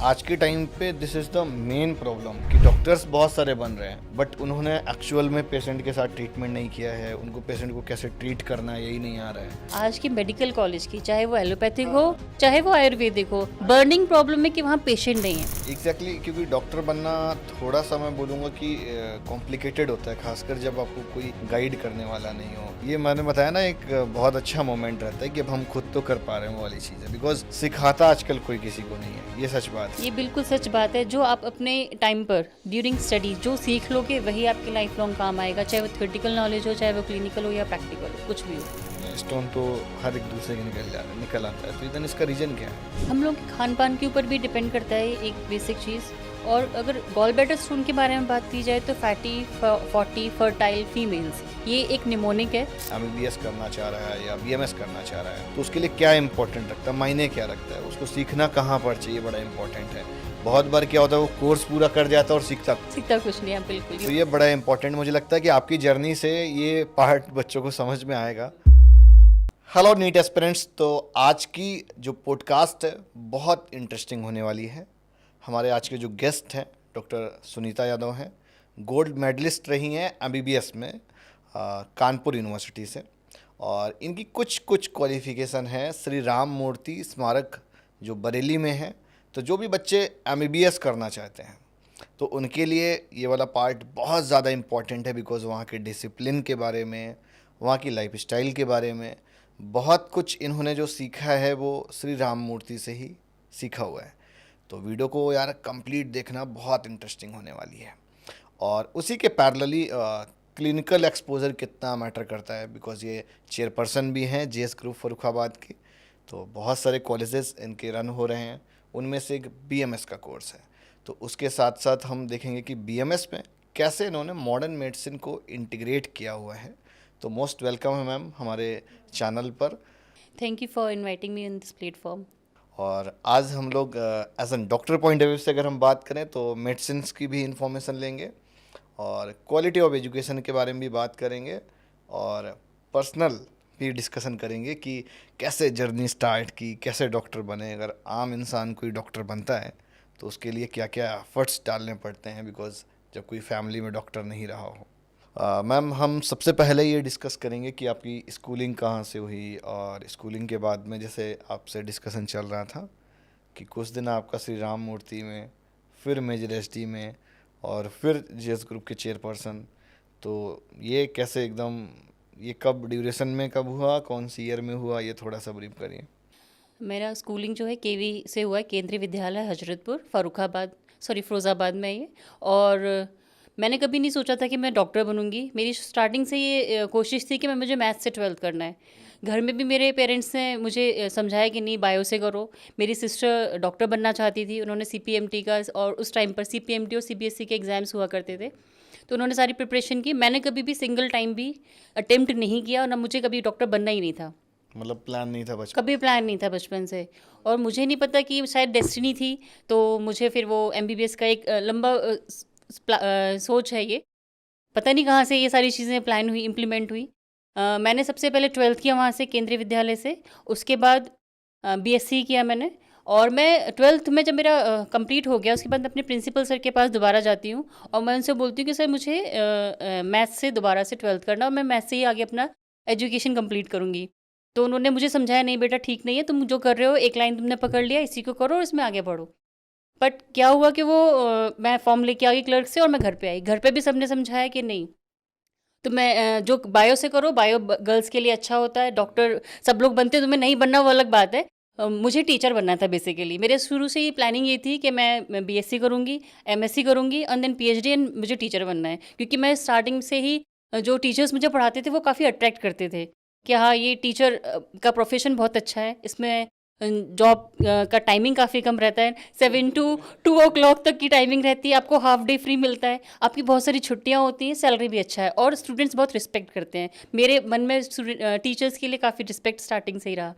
आज के टाइम पे this is the main problem कि डॉक्टर्स बहुत सारे बन रहे हैं बट उन्होंने एक्चुअल में पेशेंट के साथ ट्रीटमेंट नहीं किया है, उनको पेशेंट को कैसे ट्रीट करना है यही नहीं आ रहा है। आज की मेडिकल कॉलेज की, चाहे वो एलोपैथिक हो चाहे वो आयुर्वेदिक हो, बर्निंग प्रॉब्लम है कि वहाँ पेशेंट नहीं है। एग्जैक्टली क्योंकि डॉक्टर बनना थोड़ा सा मैं बोलूँगा कि कॉम्प्लिकेटेड होता है, खासकर जब आपको कोई गाइड करने वाला नहीं हो। ये मैंने बताया ना, एक बहुत अच्छा मोमेंट रहता है कि अब हम खुद तो कर पा रहे हैं वो वाली चीज़, बिकॉज सिखाता आजकल कोई किसी को नहीं है, ये सच बात है। ये बिल्कुल सच बात है। जो आप अपने टाइम पर ड्यूरिंग स्टडी जो सीख लोगे वही आपकी लाइफ लॉन्ग काम आएगा, चाहे वो थ्योरेटिकल नॉलेज हो, चाहे वो क्लिनिकल हो या प्रैक्टिकल हो, कुछ भी हो। स्टोन तो हर एक दूसरे के निकल आता है, तो इधर इसका रीजन क्या है? हम लोग के खान पान के ऊपर भी डिपेंड करता है एक बेसिक चीज़। और अगर गॉल ब्लैडर स्टोन के बारे में बात की जाए तो फैटी 40 फर्टाइल फीमेल्स, ये एक निमोनिक है। एमबीबीएस करना चाह रहा है या बीएमएस करना चाह रहा है तो उसके लिए क्या इंपॉर्टेंट रखता है, मायने क्या रखता है, उसको सीखना कहाँ पर चाहिए, बड़ा इंपॉर्टेंट है। बहुत बार क्या होता है, वो कोर्स पूरा कर जाता है और सीखता कुछ नहीं है बिल्कुल। तो ये बड़ा इंपॉर्टेंट मुझे लगता है कि आपकी जर्नी से ये पार्ट बच्चों को समझ में आएगा। हेलो नीट एस्पिरेंट्स, तो आज की जो पॉडकास्ट है बहुत इंटरेस्टिंग होने वाली है। हमारे आज के जो गेस्ट हैं डॉक्टर सुनीता यादव हैं, गोल्ड मेडलिस्ट रही हैं एमबीबीएस में कानपुर यूनिवर्सिटी से, और इनकी कुछ क्वालिफिकेशन है श्री राम मूर्ति स्मारक जो बरेली में है। तो जो भी बच्चे एमबीबीएस करना चाहते हैं तो उनके लिए ये वाला पार्ट बहुत ज़्यादा इम्पॉर्टेंट है, बिकॉज़ वहाँ के डिसिप्लिन के बारे में, वहाँ की लाइफ स्टाइल के बारे में बहुत कुछ इन्होंने जो सीखा है वो श्री राम मूर्ति से ही सीखा हुआ है। तो वीडियो को यार कंप्लीट देखना, बहुत इंटरेस्टिंग होने वाली है। और उसी के पैरेलली क्लिनिकल एक्सपोजर कितना मैटर करता है, बिकॉज ये चेयरपर्सन भी हैं जेएस ग्रुप फर्रुखाबाद की। तो बहुत सारे कॉलेजेस इनके रन हो रहे हैं, उनमें से एक बीएमएस का कोर्स है। तो उसके साथ साथ हम देखेंगे कि बीएमएस में कैसे इन्होंने मॉडर्न मेडिसिन को इंटीग्रेट किया हुआ है। तो मोस्ट वेलकम है मैम हमारे चैनल पर। Thank you for inviting me on this platform. और आज हम लोग as an doctor point of view से अगर हम बात करें तो मेडिसिन की भी इंफॉर्मेशन लेंगे और क्वालिटी ऑफ एजुकेशन के बारे में भी बात करेंगे और पर्सनल भी डिस्कशन करेंगे कि कैसे जर्नी स्टार्ट की, कैसे डॉक्टर बने। अगर आम इंसान कोई डॉक्टर बनता है तो उसके लिए क्या क्या एफर्ट्स डालने पड़ते हैं, बिकॉज जब कोई फैमिली में डॉक्टर नहीं रहा हो। मैम, हम सबसे पहले ये डिस्कस करेंगे कि आपकी स्कूलिंग कहाँ से हुई, और स्कूलिंग के बाद में जैसे आपसे डिस्कशन चल रहा था कि कुछ दिन आपका श्री राम मूर्ति में, फिर मेजर एसडी में, और फिर जेएस ग्रुप के चेयरपर्सन। तो ये कैसे एकदम, ये कब ड्यूरेशन में कब हुआ, कौन सी ईयर में हुआ, ये थोड़ा सा ब्रीफ करिए। मेरा स्कूलिंग जो है केवी से हुआ है, केंद्रीय विद्यालय हजरतपुर फिरोज़ाबाद में ये। और मैंने कभी नहीं सोचा था कि मैं डॉक्टर बनूंगी। मेरी स्टार्टिंग से ये कोशिश थी कि मुझे मैथ से 12th करना है। घर में भी मेरे पेरेंट्स ने मुझे समझाया कि नहीं, बायो से करो। मेरी सिस्टर डॉक्टर बनना चाहती थी, उन्होंने सीपीएमटी का, और उस टाइम पर सीपीएमटी और सीबीएसई के एग्ज़ाम्स हुआ करते थे, तो उन्होंने सारी प्रिपरेशन की। मैंने कभी भी सिंगल टाइम भी अटेम्प्ट नहीं किया, और ना मुझे कभी डॉक्टर बनना ही नहीं था। मतलब प्लान नहीं था बचपन? कभी प्लान नहीं था बचपन से। और मुझे नहीं पता कि शायद डेस्टिनी थी, तो मुझे फिर वो एमबीबीएस का एक लंबा सोच है। ये पता नहीं कहाँ से ये सारी चीज़ें प्लान हुई, इम्प्लीमेंट हुई। मैंने सबसे पहले 12th किया वहाँ से, केंद्रीय विद्यालय से। उसके बाद बीएससी किया मैंने। और मैं 12th में जब मेरा कंप्लीट हो गया, उसके बाद अपने प्रिंसिपल सर के पास दोबारा जाती हूँ और मैं उनसे बोलती हूँ कि सर मुझे मैथ्स से दोबारा से 12th करना, और मैं मैथ्स से ही आगे अपना एजुकेशन कंप्लीट करूँगी। तो उन्होंने मुझे समझाया, नहीं बेटा ठीक नहीं है, तुम जो कर रहे हो एक लाइन तुमने पकड़ लिया, इसी को करो और इसमें आगे बढ़ो। बट क्या हुआ कि वो मैं फॉर्म लेके आ गई क्लर्क से, और मैं घर पे आई। घर पे भी सबने समझाया कि नहीं, तो मैं जो बायो से करो, बायो गर्ल्स के लिए अच्छा होता है, डॉक्टर सब लोग बनते हैं, तुम्हें नहीं बनना वो अलग बात है। मुझे टीचर बनना था बेसिकली। मेरे शुरू से ही प्लानिंग ये थी कि मैं बीएससी करूँगी, एमएससी करूँगी, एंड देन पीएचडी, एंड मुझे टीचर बनना है। क्योंकि मैं स्टार्टिंग से ही जो टीचर्स मुझे पढ़ाते थे वो काफ़ी अट्रैक्ट करते थे कि हाँ, ये टीचर का प्रोफेशन बहुत अच्छा है, इसमें जॉब का टाइमिंग काफ़ी कम रहता है, 7 to 2 o'clock तक की टाइमिंग रहती है, आपको हाफ डे फ्री मिलता है, आपकी बहुत सारी छुट्टियां होती हैं, सैलरी भी अच्छा है, और स्टूडेंट्स बहुत रिस्पेक्ट करते हैं। मेरे मन में टीचर्स के लिए काफ़ी रिस्पेक्ट स्टार्टिंग से ही रहा।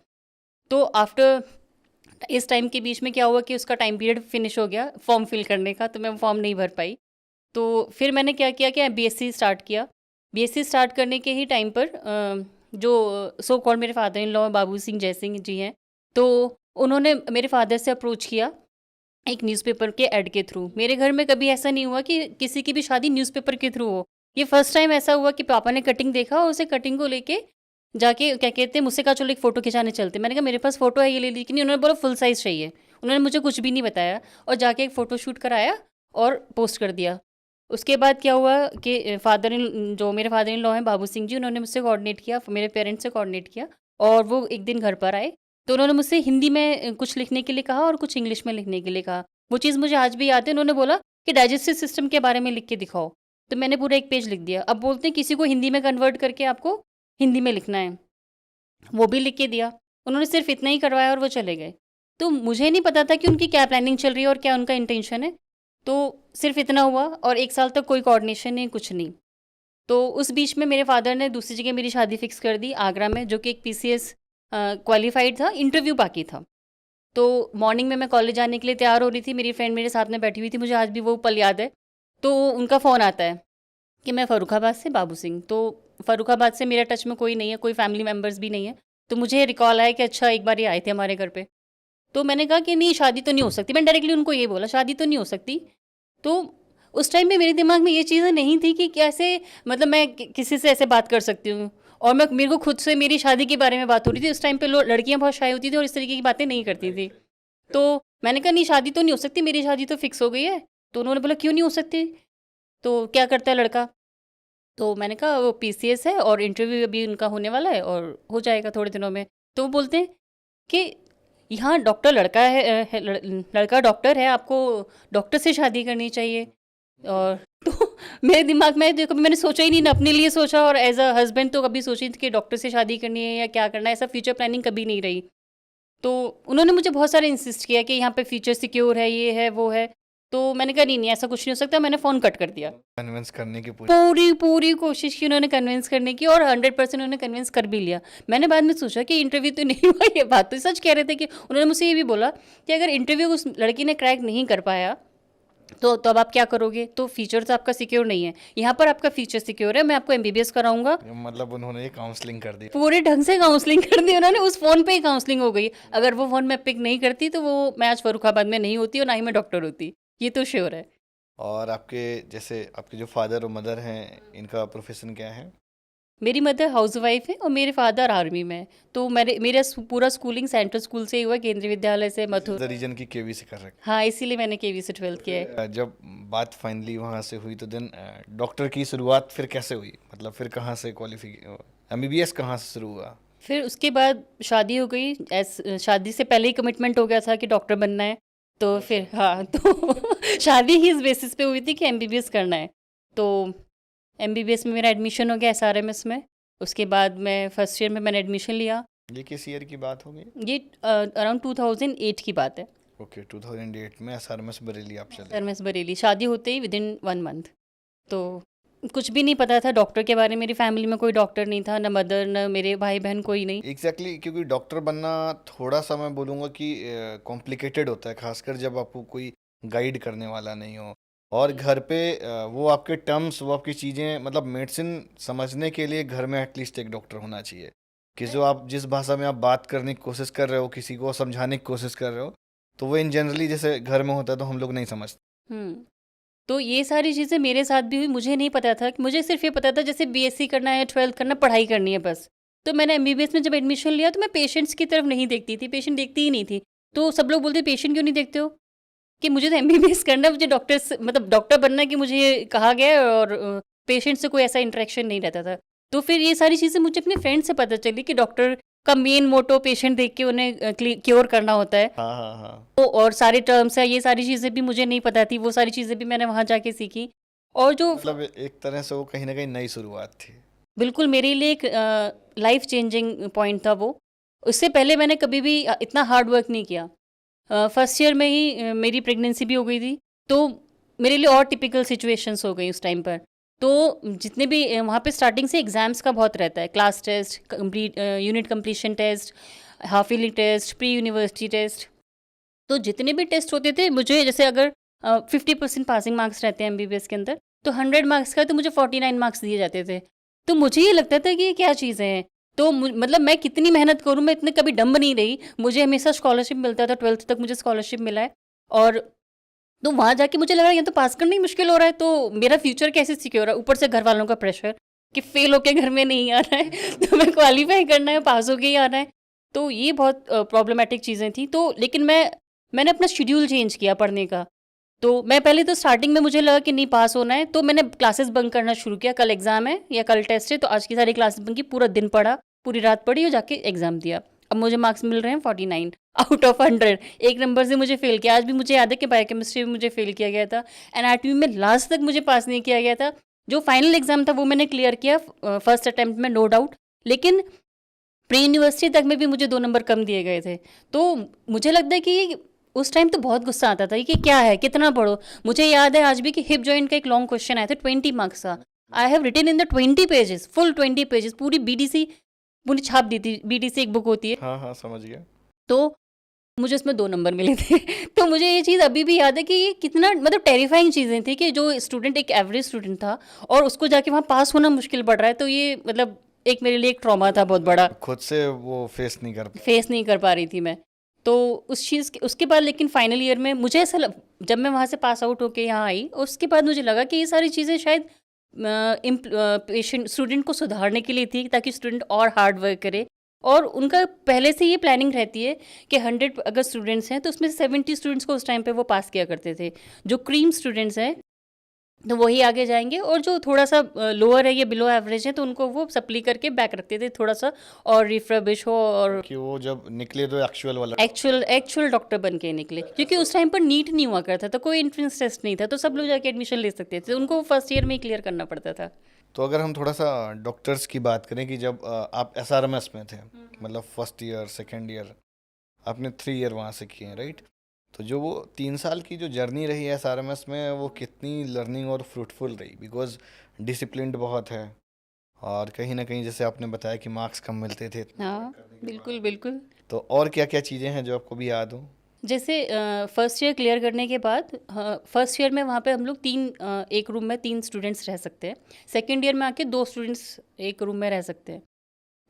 तो आफ्टर इस टाइम के बीच में क्या हुआ कि उसका टाइम पीरियड फिनिश हो गया फॉर्म फिल करने का, तो मैं फॉर्म नहीं भर पाई। तो फिर मैंने क्या किया कि बीएससी स्टार्ट किया। बीएससी स्टार्ट करने के ही टाइम पर जो सो कॉल्ड मेरे father in law Babu Singh जय सिंह जी हैं, तो उन्होंने मेरे फादर से अप्रोच किया एक न्यूज़पेपर के ऐड के थ्रू। मेरे घर में कभी ऐसा नहीं हुआ कि किसी की भी शादी न्यूज़पेपर के थ्रू हो। ये फर्स्ट टाइम ऐसा हुआ कि पापा ने कटिंग देखा और उसे कटिंग को लेके जाके क्या कहते हैं मुझसे कहा चलो एक फ़ोटो खिंचाने चलते हैं। मैंने कहा मेरे पास फ़ोटो है ये ले ली कि नहीं, उन्होंने बोला फुल साइज़ चाहिए। उन्होंने मुझे कुछ भी नहीं बताया और जाके एक फ़ोटो शूट कराया और पोस्ट कर दिया। उसके बाद क्या हुआ कि जो मेरे फादर इन लॉ हैं बाबू सिंह जी, उन्होंने मुझसे कोऑर्डिनेट किया, मेरे पेरेंट्स से कोऑर्डिनेट किया और वो एक दिन घर पर आए। तो उन्होंने मुझसे हिंदी में कुछ लिखने के लिए कहा और कुछ इंग्लिश में लिखने के लिए कहा। वो चीज़ मुझे आज भी याद है। उन्होंने बोला कि डाइजेस्टिव सिस्टम के बारे में लिख के दिखाओ। तो मैंने पूरा एक पेज लिख दिया। अब बोलते हैं किसी को हिंदी में कन्वर्ट करके आपको हिंदी में लिखना है, वो भी लिख के दिया। उन्होंने सिर्फ इतना ही करवाया और वो चले गए। तो मुझे नहीं पता था कि उनकी क्या प्लानिंग चल रही है और क्या उनका इंटेंशन है। तो सिर्फ इतना हुआ और 1 साल तक कोई कोऑर्डिनेशन नहीं, कुछ नहीं। तो उस बीच में मेरे फादर ने दूसरी जगह मेरी शादी फिक्स कर दी आगरा में, जो कि एक पीसीएस क्वालिफाइड था, इंटरव्यू बाकी था। तो मॉर्निंग में मैं कॉलेज जाने के लिए तैयार हो रही थी, मेरी फ्रेंड मेरे साथ में बैठी हुई थी, मुझे आज भी वो पल याद है। तो उनका फ़ोन आता है कि मैं फ़र्रुखाबाद से बाबू सिंह। तो फ़र्रुखाबाद से मेरा टच में कोई नहीं है, कोई फैमिली मेम्बर्स भी नहीं है। तो मुझे रिकॉल आया कि अच्छा एक बार ये आए थे हमारे घर पे। तो मैंने कहा कि नहीं शादी तो नहीं हो सकती, मैंने डायरेक्टली उनको ये बोला शादी तो नहीं हो सकती। तो उस टाइम पे मेरे दिमाग में ये चीज़ें नहीं थी कि कैसे मतलब मैं किसी से ऐसे बात कर सकती हूँ। और मेरे को खुद से मेरी शादी के बारे में बात हो रही थी। उस टाइम पे लड़कियां बहुत शाय होती थी और इस तरीके की बातें नहीं करती थी। तो मैंने कहा नहीं शादी तो नहीं हो सकती, मेरी शादी तो फिक्स हो गई है। तो उन्होंने बोला क्यों नहीं हो सकती, तो क्या करता है लड़का। तो मैंने कहा वो पीसीएस है और इंटरव्यू अभी उनका होने वाला है और हो जाएगा थोड़े दिनों में। तो वो बोलते हैं कि यहाँ डॉक्टर लड़का लड़का डॉक्टर है, आपको डॉक्टर से शादी करनी चाहिए। और तो मेरे दिमाग में तो कभी मैंने सोचा ही नहीं, ना अपने लिए सोचा और एज अ हस्बैंड तो कभी सोची थी कि डॉक्टर से शादी करनी है या क्या करना है, ऐसा फ्यूचर प्लानिंग कभी नहीं रही। तो उन्होंने मुझे बहुत सारे इंसिस्ट किया कि यहाँ पे फ्यूचर सिक्योर है, ये है वो है। तो मैंने कहा नहीं नहीं ऐसा कुछ नहीं हो सकता, मैंने फ़ोन कट कर दिया। कन्विंस करने की पूरी पूरी पूरी कोशिश की उन्होंने कन्विंस करने की और 100% उन्होंने कन्विंस कर भी लिया। मैंने बाद में सोचा कि इंटरव्यू तो नहीं हुआ, ये बात तो सच कह रहे थे कि उन्होंने मुझसे ये भी बोला कि अगर इंटरव्यू उस लड़की ने क्रैक नहीं कर पाया तो अब आप क्या करोगे, तो फ्यूचर तो आपका सिक्योर नहीं है, यहाँ पर आपका फ्यूचर सिक्योर है, मैं आपको एमबीबीएस कराऊंगा। मतलब उन्होंने ये काउंसलिंग कर दी। पूरे ढंग से काउंसलिंग कर दी उन्होंने, उस फ़ोन पे ही काउंसलिंग हो गई। अगर वो फ़ोन मैं पिक नहीं करती तो वो मैं आज फर्रुखाबाद में नहीं होती और ना ही मैं डॉक्टर होती, ये तो श्योर है। और आपके जैसे आपके जो फादर और मदर हैं इनका प्रोफेशन क्या है? मेरी मदर हाउसवाइफ है और मेरे फादर आर्मी में है। तो मेरा पूरा स्कूलिंग सेंट्रल स्कूल से ही हुआ, केंद्रीय विद्यालय से मथुर। द रीजन की केवी से कर रहे हाँ इसीलिए मैंने केवी से 12th किया है। हैं। जब बात फाइनली वहाँ से हुई तो देन डॉक्टर की शुरुआत फिर कैसे हुई, मतलब फिर कहाँ से क्वालिफिक एमबीबीएस कहाँ से शुरू हुआ? फिर उसके बाद शादी हो गई। शादी से पहले ही कमिटमेंट हो गया था कि डॉक्टर बनना है। तो फिर हाँ तो शादी ही इस बेसिस पे हुई थी कि एमबीबीएस करना है। तो एमबीबीएस में मेरा एडमिशन हो गया एसआरएमएस में। उसके बाद मैं फर्स्ट ईयर में मैंने एडमिशन लिया। ये किस ईयर की बात होगी? ये अराउंड 2008 की बात है। ओके 2008 में एसआरएमएस बरेली आप चले। एसआरएमएस बरेली, शादी होते ही विदिन 1 मंथ। तो कुछ भी नहीं पता था डॉक्टर के बारे में, मेरी फैमिली में कोई डॉक्टर नहीं था, ना मदर ना मेरे भाई बहन कोई नहीं। एग्जैक्टली क्योंकि डॉक्टर बनना थोड़ा सा मैं बोलूँगा कि कॉम्प्लिकेटेड होता है, खासकर जब आपको कोई गाइड करने वाला नहीं हो और घर पे वो आपके टर्म्स वो आपकी चीज़ें मतलब मेडिसिन समझने के लिए घर में एटलीस्ट एक डॉक्टर होना चाहिए कि जो आप जिस भाषा में आप बात करने की कोशिश कर रहे हो, किसी को समझाने की कोशिश कर रहे हो, तो वो इन जनरली जैसे घर में होता है तो हम लोग नहीं समझते। तो ये सारी चीज़ें मेरे साथ भी हुई। मुझे नहीं पता था, कि मुझे सिर्फ ये पता था जैसे बीएससी करना है, 12th करना, पढ़ाई करनी है बस। तो मैंने एमबीबीएस में जब एडमिशन लिया तो मैं पेशेंट्स की तरफ नहीं देखती थी, पेशेंट देखती ही नहीं थी। तो सब लोग बोलते पेशेंट क्यों नहीं देखते हो, कि मुझे तो एमबीबीएस करना है, मुझे मतलब डॉक्टर बनना है, कि मुझे ये कहा गया है और पेशेंट से कोई ऐसा इंटरेक्शन नहीं रहता था। तो फिर ये सारी चीज़ें मुझे अपने फ्रेंड से पता चली कि डॉक्टर का मेन मोटो पेशेंट देख के उन्हें क्योर करना होता है। हाँ हाँ हाँ। तो और सारे टर्म्स है, ये सारी चीज़ें भी मुझे नहीं पता थी, वो सारी चीज़ें भी मैंने वहाँ जाके सीखी। और जो मतलब एक तरह से वो कहीं ना कहीं नई शुरुआत थी। बिल्कुल मेरे लिए एक लाइफ चेंजिंग पॉइंट था वो। उससे पहले मैंने कभी भी इतना हार्ड वर्क नहीं किया। फर्स्ट ईयर में ही मेरी प्रेगनेंसी भी हो गई थी, तो मेरे लिए और टिपिकल सिचुएशंस हो गई उस टाइम पर। तो जितने भी वहाँ पे स्टार्टिंग से एग्ज़ाम्स का बहुत रहता है, class test, complete unit completion test, half yearly test, pre university test. तो जितने भी टेस्ट होते थे मुझे, जैसे अगर 50% पासिंग मार्क्स रहते हैं एमबीबीएस के अंदर, तो 100 मार्क्स का तो मुझे 49 मार्क्स दिए जाते थे। तो मुझे ये लगता था कि ये क्या चीज़ें हैं। तो मतलब मैं कितनी मेहनत करूँ, मैं इतने कभी डम्ब नहीं रही। मुझे हमेशा स्कॉलरशिप मिलता था, 12th तक मुझे स्कॉलरशिप मिला है। और तो वहाँ जाके मुझे लगा ये तो पास करना ही मुश्किल हो रहा है, तो मेरा फ्यूचर कैसे सिक्योर है? ऊपर से घर वालों का प्रेशर कि फेल होके घर में नहीं आना है तो मैं क्वालीफाई करना है, पास होके ही आना है। तो ये बहुत प्रॉब्लमैटिक चीज़ें थी। तो लेकिन मैंने अपना शेड्यूल चेंज किया पढ़ने का। तो मैं पहले तो स्टार्टिंग में मुझे लगा कि नहीं पास होना है, तो मैंने क्लासेस बंक करना शुरू किया। कल एग्ज़ाम है या कल टेस्ट है, तो आज की सारी क्लासेस बंक की, पूरा दिन पढ़ा, पूरी रात पढ़ी और जाके एग्ज़ाम दिया। अब मुझे मार्क्स मिल रहे हैं 49 आउट ऑफ 100। एक नंबर से मुझे फेल किया। आज भी मुझे याद है कि बायोकेमिस्ट्री में मुझे फेल किया गया था। एनाटॉमी में लास्ट तक मुझे पास नहीं किया गया था। जो फाइनल एग्ज़ाम था वो मैंने क्लियर किया फर्स्ट अटेम्प्ट में, नो डाउट। लेकिन प्री यूनिवर्सिटी तक में भी मुझे 2 नंबर कम दिए गए थे। तो मुझे लगता है कि उस टाइम तो बहुत गुस्सा आता था कि क्या है, कितना पढ़ो। मुझे याद है आज भी कि हिप जॉइंट का एक लॉन्ग क्वेश्चन आया था 20 मार्क्स का। I have written in the 20 pages, full 20 pages, पूरी बीडीसी पूरी छाप दी थी। बीडीसी एक बुक होती है, हाँ हाँ, समझ गया। तो मुझे उसमें 2 नंबर मिले थे तो मुझे ये चीज़ अभी भी याद है कि ये कितना मतलब टेरिफाइंग चीज़ें थी कि जो स्टूडेंट एक एवरेज स्टूडेंट था और उसको जाके वहाँ पास होना मुश्किल पड़ रहा है। तो ये मतलब एक मेरे लिए एक ट्रॉमा था बहुत बड़ा, खुद से वो फेस नहीं कर फेस नहीं कर पा रही थी मैं। तो उस चीज़ के उसके बाद लेकिन फाइनल ईयर में मुझे ऐसा जब मैं वहाँ से पास आउट होके यहाँ आई, उसके बाद मुझे लगा कि ये सारी चीज़ें शायद पेशेंट स्टूडेंट को सुधारने के लिए थी, ताकि स्टूडेंट और हार्ड वर्क करे। और उनका पहले से ये प्लानिंग रहती है कि 100 अगर स्टूडेंट्स हैं तो उसमें से 70 स्टूडेंट्स को उस टाइम पे वो पास किया करते थे। जो क्रीम स्टूडेंट्स हैं तो वही आगे जाएंगे, और जो थोड़ा सा लोअर है या बिलो एवरेज है तो उनको वो सप्ली करके बैक रखते थे थोड़ा सा, और रिफ्रबिश हो और कि वो जब निकले तो एक्चुअल वाला। एक्चुअल डॉक्टर बन के निकले। क्योंकि उस टाइम पर नीट नहीं हुआ करता था, कोई एंट्रेंस टेस्ट नहीं था, तो सब लोग जाके एडमिशन ले सकते थे, उनको फर्स्ट ईयर में ही क्लियर करना पड़ता था। तो अगर हम थोड़ा सा डॉक्टर्स की बात करें कि जब आप एसआरएमएस में थे, मतलब फर्स्ट ईयर सेकेंड ईयर, आपने 3 ईयर वहाँ से किए, राइट? तो जो वो 3 साल की जो जर्नी रही है एसआरएमएस में, वो कितनी लर्निंग और फ्रूटफुल रही? बिकॉज डिसिप्लिन्ड बहुत है, और कहीं ना कहीं जैसे आपने बताया कि मार्क्स कम मिलते थे। हाँ, बिल्कुल बिल्कुल। तो और क्या क्या चीज़ें हैं जो आपको भी याद हो? जैसे फर्स्ट ईयर क्लियर करने के बाद, फर्स्ट ईयर में वहाँ पे हम लोग एक रूम में 3 स्टूडेंट्स रह सकते हैं। सेकेंड ईयर में आके 2 स्टूडेंट्स एक रूम में रह सकते हैं।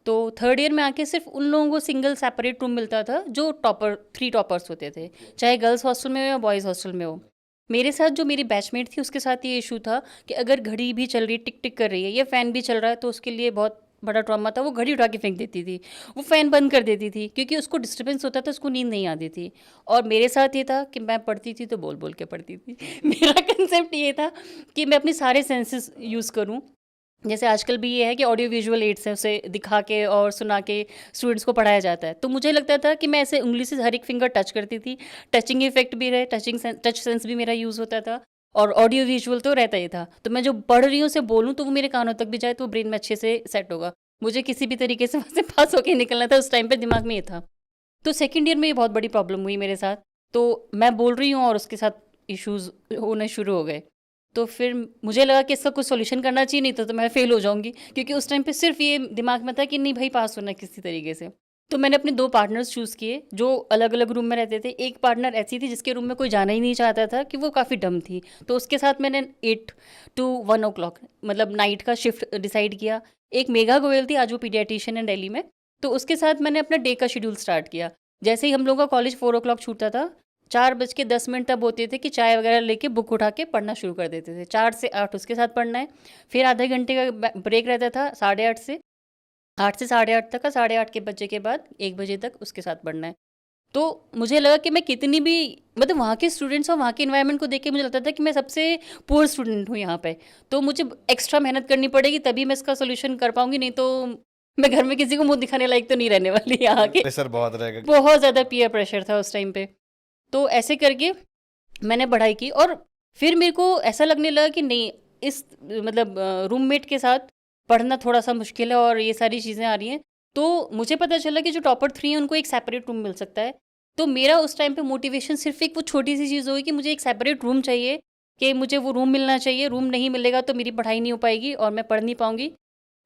तो थर्ड ईयर में आके सिर्फ उन लोगों को सिंगल सेपरेट रूम मिलता था जो 3 टॉपर्स होते थे, चाहे गर्ल्स हॉस्टल में हो या बॉयज़ हॉस्टल में हो। मेरे साथ जो मेरी बैचमेट थी उसके साथ ये इशू था कि अगर घड़ी भी चल रही है, टिक टिक कर रही है, या फ़ैन भी चल रहा है, तो उसके लिए बहुत बड़ा ट्रॉमा था। वो घड़ी उठा के फेंक देती थी, वो फ़ैन बंद कर देती थी, क्योंकि उसको डिस्टर्बेंस होता था, उसको नींद नहीं आती थी। और मेरे साथ ये था कि मैं पढ़ती थी तो बोल बोल के पढ़ती थी मेरा कंसेप्ट ये था कि मैं अपने सारे सेंसेस यूज़ करूँ। जैसे आजकल भी ये है कि ऑडियो विजुअल एड्स हैं, उसे दिखा के और सुना के स्टूडेंट्स को पढ़ाया जाता है। तो मुझे लगता था कि मैं ऐसे उंगली से हर एक फिंगर टच करती थी, टचिंग इफेक्ट भी रहे, टच सेंस भी मेरा यूज़ होता था, और ऑडियो विजुअल तो रहता ही था। तो मैं जो पढ़ रही हूँ उसे बोलूँ तो वो मेरे कानों तक भी जाए, तो ब्रेन में अच्छे से सेट होगा। मुझे किसी भी तरीके से वहाँ से पास होके निकलना था, उस टाइम पे दिमाग में ये था। तो सेकंड ईयर में ये बहुत बड़ी प्रॉब्लम हुई मेरे साथ। तो मैं बोल रही हूँ और उसके साथ इश्यूज़ होने शुरू हो गए। तो फिर मुझे लगा कि इसका कुछ सॉल्यूशन करना चाहिए, नहीं तो मैं फेल हो जाऊँगी, क्योंकि उस टाइम पे सिर्फ ये दिमाग में था कि नहीं भाई पास होना है किसी तरीके से। तो मैंने अपने 2 पार्टनर्स चूज़ किए जो अलग-अलग रूम में रहते थे। एक पार्टनर ऐसी थी जिसके रूम में कोई जाना ही नहीं चाहता था, कि वो काफ़ी डम थी। तो उसके साथ मैंने 8 टू 1 ओ क्लॉक मतलब नाइट का शिफ्ट डिसाइड किया। एक मेघा गोयल थी, आज वो पीडियाट्रिशियन है दिल्ली में। तो उसके साथ मैंने अपना डे का शेड्यूल स्टार्ट किया। जैसे ही हम लोगों का कॉलेज 4 ओ क्लॉक छूटता था, 4:10 तब होते थे कि चाय वगैरह लेके बुक उठा के पढ़ना शुरू कर देते थे। 4 से 8 उसके साथ पढ़ना है, फिर आधे घंटे का ब्रेक रहता था 8:30 से 8 से 8:30 तक का, 8:30 के बजे के बाद 1 बजे तक उसके साथ पढ़ना है। तो मुझे लगा कि मैं कितनी भी मतलब वहाँ के स्टूडेंट्स और वहाँ के एनवायरनमेंट को देख के मुझे लगता था कि मैं सबसे पुअर स्टूडेंट हूँ यहाँ पे, तो मुझे एक्स्ट्रा मेहनत करनी पड़ेगी, तभी मैं इसका सोल्यूशन कर पाऊँगी, नहीं तो मैं घर में किसी को मुँह दिखाने लायक तो नहीं रहने वाली यहाँ के। प्रेशर बहुत रहेगा। बहुत ज़्यादा पीयर प्रेशर था उस टाइम पे। तो ऐसे करके मैंने पढ़ाई की, और फिर मेरे को ऐसा लगने लगा कि नहीं, इस मतलब रूममेट के साथ पढ़ना थोड़ा सा मुश्किल है और ये सारी चीज़ें आ रही हैं। तो मुझे पता चला कि जो टॉपर 3 हैं उनको एक सेपरेट रूम मिल सकता है। तो मेरा उस टाइम पे मोटिवेशन सिर्फ एक वो छोटी सी चीज़ होगी कि मुझे एक सेपरेट रूम चाहिए, कि मुझे वो रूम मिलना चाहिए। रूम नहीं मिलेगा तो मेरी पढ़ाई नहीं हो पाएगी और मैं पढ़ नहीं पाऊँगी।